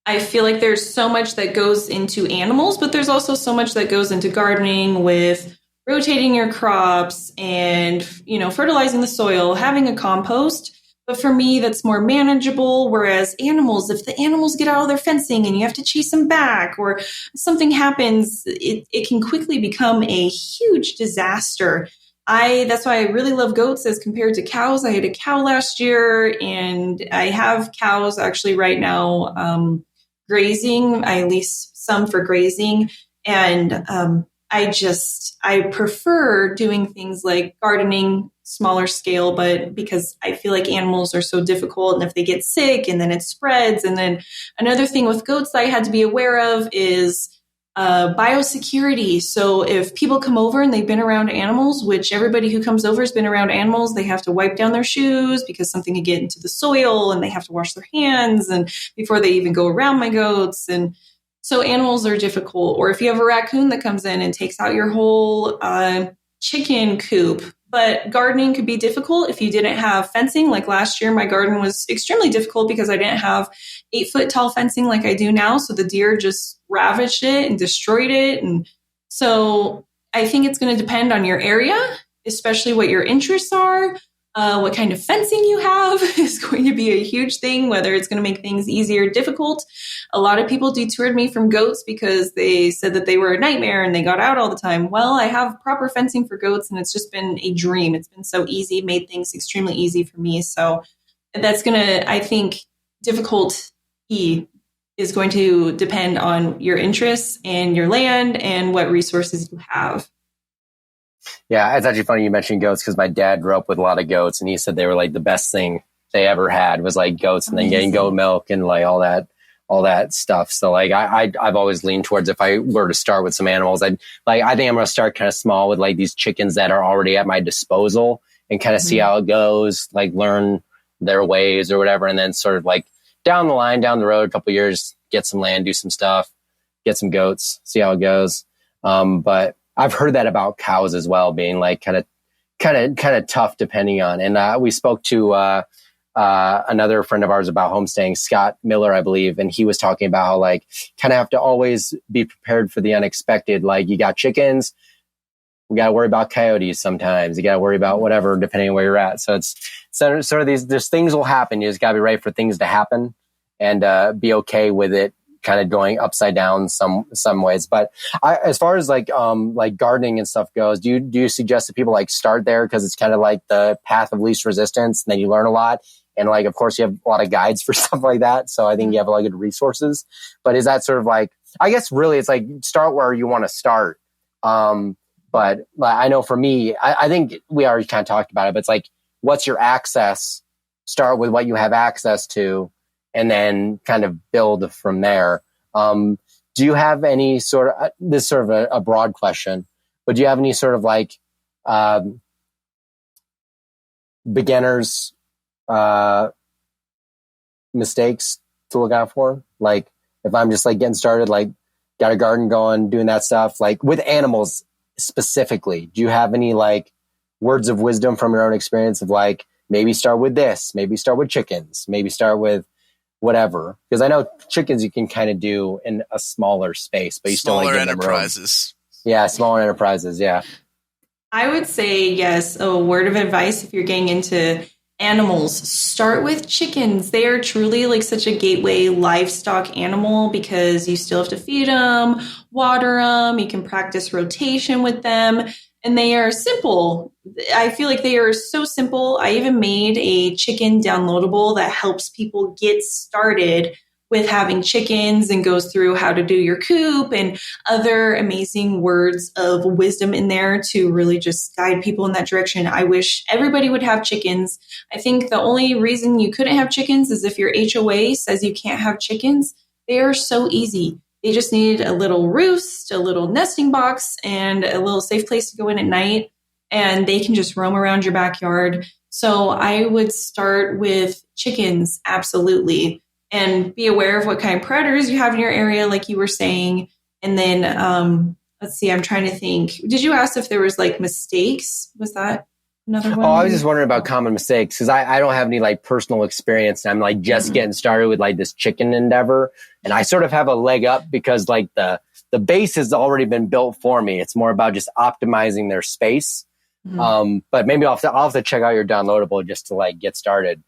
I feel like there's so much that goes into animals, but there's also so much that goes into gardening with rotating your crops and, fertilizing the soil, having a compost. But for me, that's more manageable. Whereas animals, if the animals get out of their fencing and you have to chase them back or something happens, it can quickly become a huge disaster. That's why I really love goats as compared to cows. I had a cow last year and I have cows actually right now, grazing. I lease some for grazing. And I prefer doing things like gardening, smaller scale, but because I feel like animals are so difficult and if they get sick and then it spreads. And then another thing with goats that I had to be aware of is biosecurity. So if people come over and they've been around animals, which everybody who comes over has been around animals, they have to wipe down their shoes because something could get into the soil and they have to wash their hands and before they even go around my goats. And so animals are difficult. Or if you have a raccoon that comes in and takes out your whole chicken coop. But gardening could be difficult if you didn't have fencing. Like last year, my garden was extremely difficult because I didn't have 8-foot tall fencing like I do now. So the deer just ravaged it and destroyed it. And so I think it's going to depend on your area, especially what your interests are. What kind of fencing you have is going to be a huge thing, whether it's going to make things easy or difficult. A lot of people detoured me from goats because they said that they were a nightmare and they got out all the time. Well, I have proper fencing for goats and it's just been a dream. It's been so easy, made things extremely easy for me. So that's going to, I think, difficulty is going to depend on your interests and your land and what resources you have. Yeah, it's actually funny you mentioned goats because my dad grew up with a lot of goats and he said they were like the best thing they ever had was like goats and then getting goat milk and like all that stuff. So like I've always leaned towards if I were to start with some animals, I think I'm going to start kind of small with like these chickens that are already at my disposal and kind of see how it goes, like learn their ways or whatever. And then sort of like down the road, a couple of years, get some land, do some stuff, get some goats, see how it goes. But I've heard that about cows as well, being like kind of tough depending on. And we spoke to another friend of ours about homesteading, Scott Miller, I believe, and he was talking about how like kind of have to always be prepared for the unexpected. Like you got chickens, we got to worry about coyotes sometimes. You got to worry about whatever depending on where you're at. So it's sort of there's things will happen. You just got to be ready for things to happen and be okay with it kind of going upside down some ways. But as far as like gardening and stuff goes, do you suggest that people like start there because it's kind of like the path of least resistance and then you learn a lot? And like, of course you have a lot of guides for stuff like that. So I think you have a lot of good resources, but is that sort of like, I guess really it's like start where you want to start. But I know for me, I think we already kind of talked about it, but it's like, what's your access? Start with what you have access to and then kind of build from there. Do you have any sort of, this is sort of a broad question, but do you have any sort of like beginners mistakes to look out for? Like if I'm just like getting started, like got a garden going, doing that stuff, like with animals specifically, do you have any like words of wisdom from your own experience of like, maybe start with this, maybe start with chickens, maybe start with whatever? Because I know chickens you can kind of do in a smaller space, but you still like give them room. Yeah, smaller enterprises. Yeah. I would say, yes, a word of advice if you're getting into animals, start with chickens. They are truly like such a gateway livestock animal because you still have to feed them, water them, you can practice rotation with them, and they are simple. I feel like they are so simple. I even made a chicken downloadable that helps people get started with having chickens and goes through how to do your coop and other amazing words of wisdom in there to really just guide people in that direction. I wish everybody would have chickens. I think the only reason you couldn't have chickens is if your HOA says you can't have chickens. They are so easy. They just need a little roost, a little nesting box, and a little safe place to go in at night, and they can just roam around your backyard. So I would start with chickens, absolutely. And be aware of what kind of predators you have in your area, like you were saying. And then, let's see, I'm trying to think. Did you ask if there was like mistakes? Was that another one? Oh, I was just wondering about common mistakes because I don't have any like personal experience. I'm like just getting started with like this chicken endeavor. And I sort of have a leg up because like the base has already been built for me. It's more about just optimizing their space. But maybe I'll have to check out your downloadable just to like get started.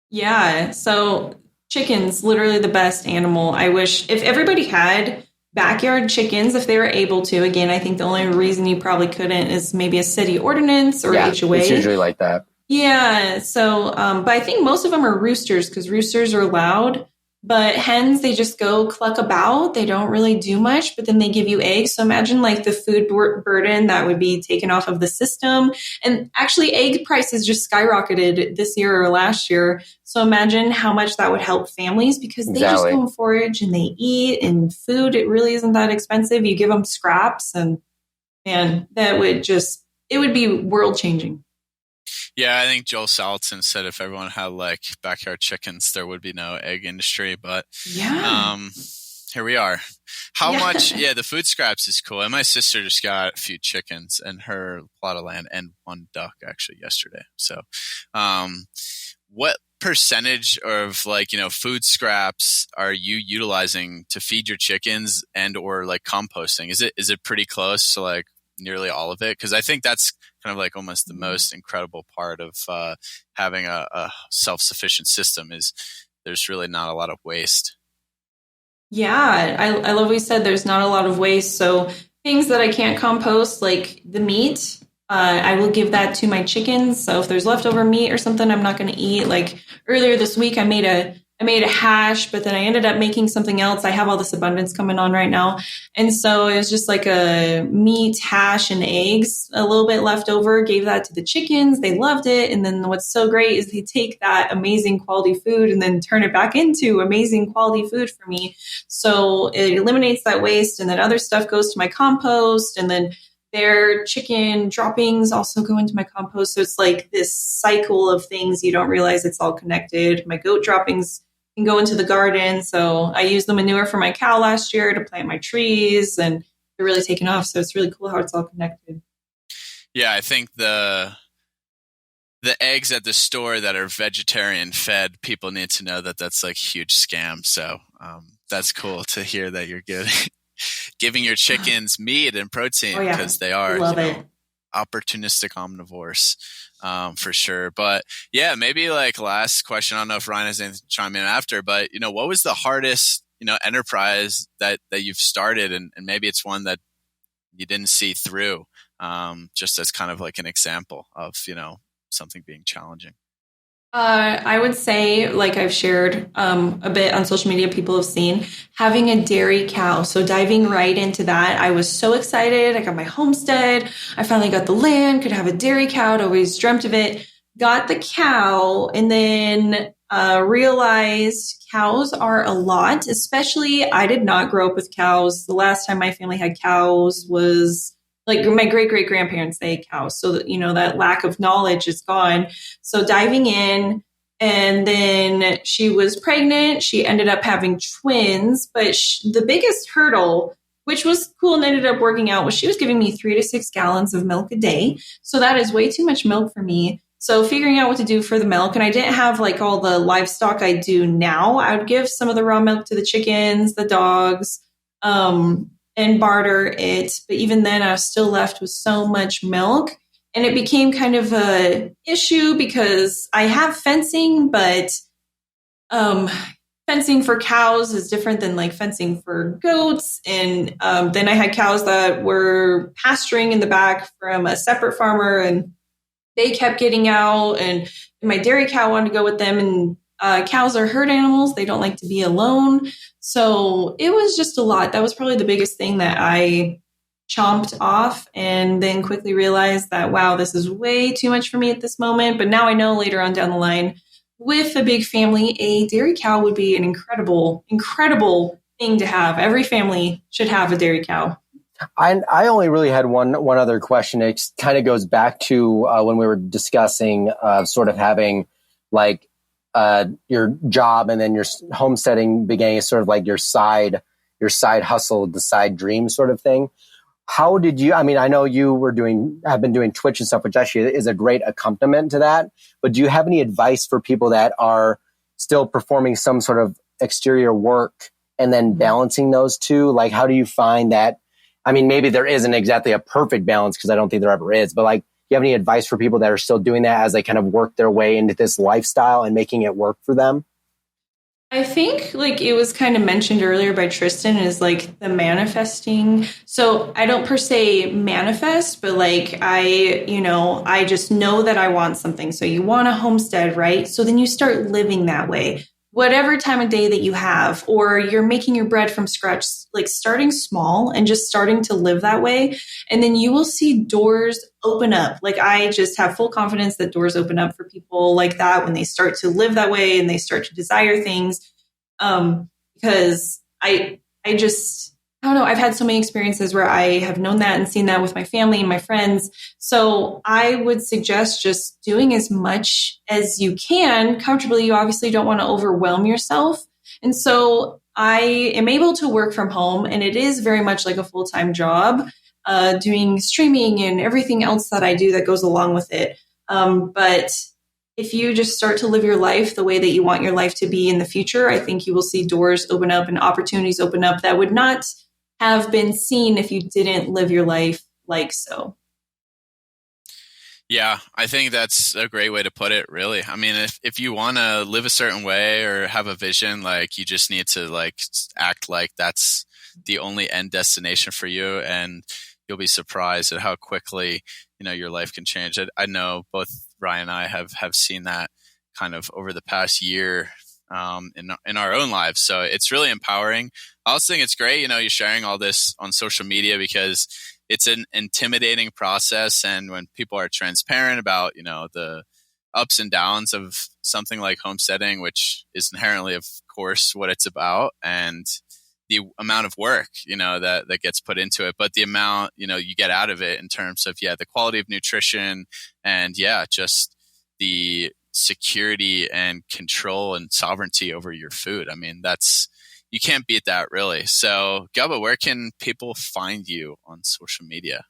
Yeah. So chickens, literally the best animal. I wish if everybody had backyard chickens, if they were able to. Again, I think the only reason you probably couldn't is maybe a city ordinance or HOA. It's usually like that. Yeah. So, but I think most of them are roosters because roosters are loud. But hens, they just go cluck about. They don't really do much, but then they give you eggs. So imagine like the food burden that would be taken off of the system. And actually egg prices just skyrocketed this year or last year. So imagine how much that would help families because they just go and forage and they eat, and food, it really isn't that expensive. You give them scraps and that would just, it would be world changing. Yeah, I think Joel Salatin said if everyone had like backyard chickens, there would be no egg industry. But here we are. How much? Yeah, the food scraps is cool. And my sister just got a few chickens in her plot of land and one duck actually yesterday. So, what percentage of like, food scraps are you utilizing to feed your chickens and or like composting? Is it pretty close to like nearly all of it? Because I think that's kind of like almost the most incredible part of having a self-sufficient system is there's really not a lot of waste. Yeah, I love what you said. There's not a lot of waste. So things that I can't compost, like the meat, I will give that to my chickens. So if there's leftover meat or something I'm not going to eat, like earlier this week, I made a hash, but then I ended up making something else. I have all this abundance coming on right now. And so it was just like a meat hash and eggs, a little bit left over, gave that to the chickens. They loved it. And then what's so great is they take that amazing quality food and then turn it back into amazing quality food for me. So it eliminates that waste. And then other stuff goes to my compost, and then their chicken droppings also go into my compost. So it's like this cycle of things. You don't realize it's all connected. My goat droppings can go into the garden. So I used the manure for my cow last year to plant my trees, and they're really taking off. So it's really cool how it's all connected. Yeah, I think the eggs at the store that are vegetarian fed, people need to know that that's like a huge scam. So that's cool to hear that you're good. Giving your chickens meat and protein because they are opportunistic omnivores for sure. But yeah, maybe like last question. I don't know if Ryan has anything to chime in after, but what was the hardest enterprise that you've started, and maybe it's one that you didn't see through, just as kind of like an example of something being challenging. I would say, like I've shared a bit on social media, people have seen having a dairy cow. So diving right into that, I was so excited. I got my homestead. I finally got the land, could have a dairy cow. I'd always dreamt of it. Got the cow. And then realized cows are a lot, especially I did not grow up with cows. The last time my family had cows was like my great-great-grandparents, they had cows. So, that lack of knowledge is gone. So diving in, and then she was pregnant. She ended up having twins, but the biggest hurdle, which was cool and ended up working out, was she was giving me 3 to 6 gallons of milk a day. So that is way too much milk for me. So figuring out what to do for the milk, and I didn't have like all the livestock I do now. I would give some of the raw milk to the chickens, the dogs, and barter it. But even then, I was still left with so much milk. And it became kind of a issue because I have fencing, but fencing for cows is different than like fencing for goats. And then I had cows that were pasturing in the back from a separate farmer, and they kept getting out. And my dairy cow wanted to go with them. And cows are herd animals. They don't like to be alone. So it was just a lot. That was probably the biggest thing that I chomped off, and then quickly realized that, wow, this is way too much for me at this moment. But now I know later on down the line, with a big family, a dairy cow would be an incredible, incredible thing to have. Every family should have a dairy cow. I only really had one other question. It kind of goes back to when we were discussing sort of having like your job and then your homesteading beginning as sort of like your side hustle, the side dream sort of thing. How did you, I mean, I know you have been doing Twitch and stuff, which actually is a great accompaniment to that. But do you have any advice for people that are still performing some sort of exterior work and then balancing those two? Like, how do you find that? I mean, maybe there isn't exactly a perfect balance because I don't think there ever is, but like, do you have any advice for people that are still doing that as they kind of work their way into this lifestyle and making it work for them? I think like it was kind of mentioned earlier by Tristan is like the manifesting. So I don't per se manifest, but like I just know that I want something. So you want a homestead, right? So then you start living that way. Whatever time of day that you have, or you're making your bread from scratch, like starting small and just starting to live that way. And then you will see doors open up. Like I just have full confidence that doors open up for people like that when they start to live that way and they start to desire things. Because I don't know. I've had so many experiences where I have known that and seen that with my family and my friends. So I would suggest just doing as much as you can comfortably. You obviously don't want to overwhelm yourself. And so I am able to work from home, and it is very much like a full-time job, doing streaming and everything else that I do that goes along with it. But if you just start to live your life the way that you want your life to be in the future, I think you will see doors open up and opportunities open up that would not have been seen if you didn't live your life like so. Yeah, I think that's a great way to put it, really. I mean, if you want to live a certain way or have a vision, like you just need to like act like that's the only end destination for you, and you'll be surprised at how quickly, your life can change. I know both Ryan and I have seen that kind of over the past year in our own lives. So it's really empowering. I also think it's great, you're sharing all this on social media because it's an intimidating process. And when people are transparent about, the ups and downs of something like homesteading, which is inherently, of course, what it's about, and the amount of work, that gets put into it, but the amount, you get out of it in terms of, the quality of nutrition and just the security and control and sovereignty over your food. I mean, you can't beat that, really. So Gubba, where can people find you on social media?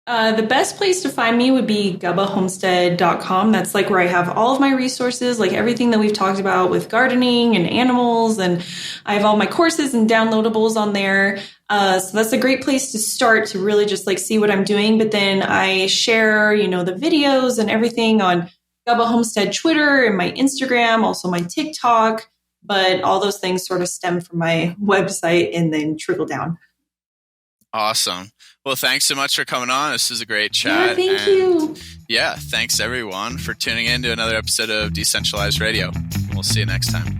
The best place to find me would be gubbahomestead.com. That's like where I have all of my resources, like everything that we've talked about with gardening and animals. And I have all my courses and downloadables on there. So that's a great place to start to really just like see what I'm doing. But then I share, the videos and everything on Gubba Homestead Twitter and my Instagram, also my TikTok. But all those things sort of stem from my website and then trickle down. Awesome. Well, thanks so much for coming on. This was a great chat. Yeah, thank you. Yeah, thanks everyone for tuning in to another episode of Decentralized Radio. We'll see you next time.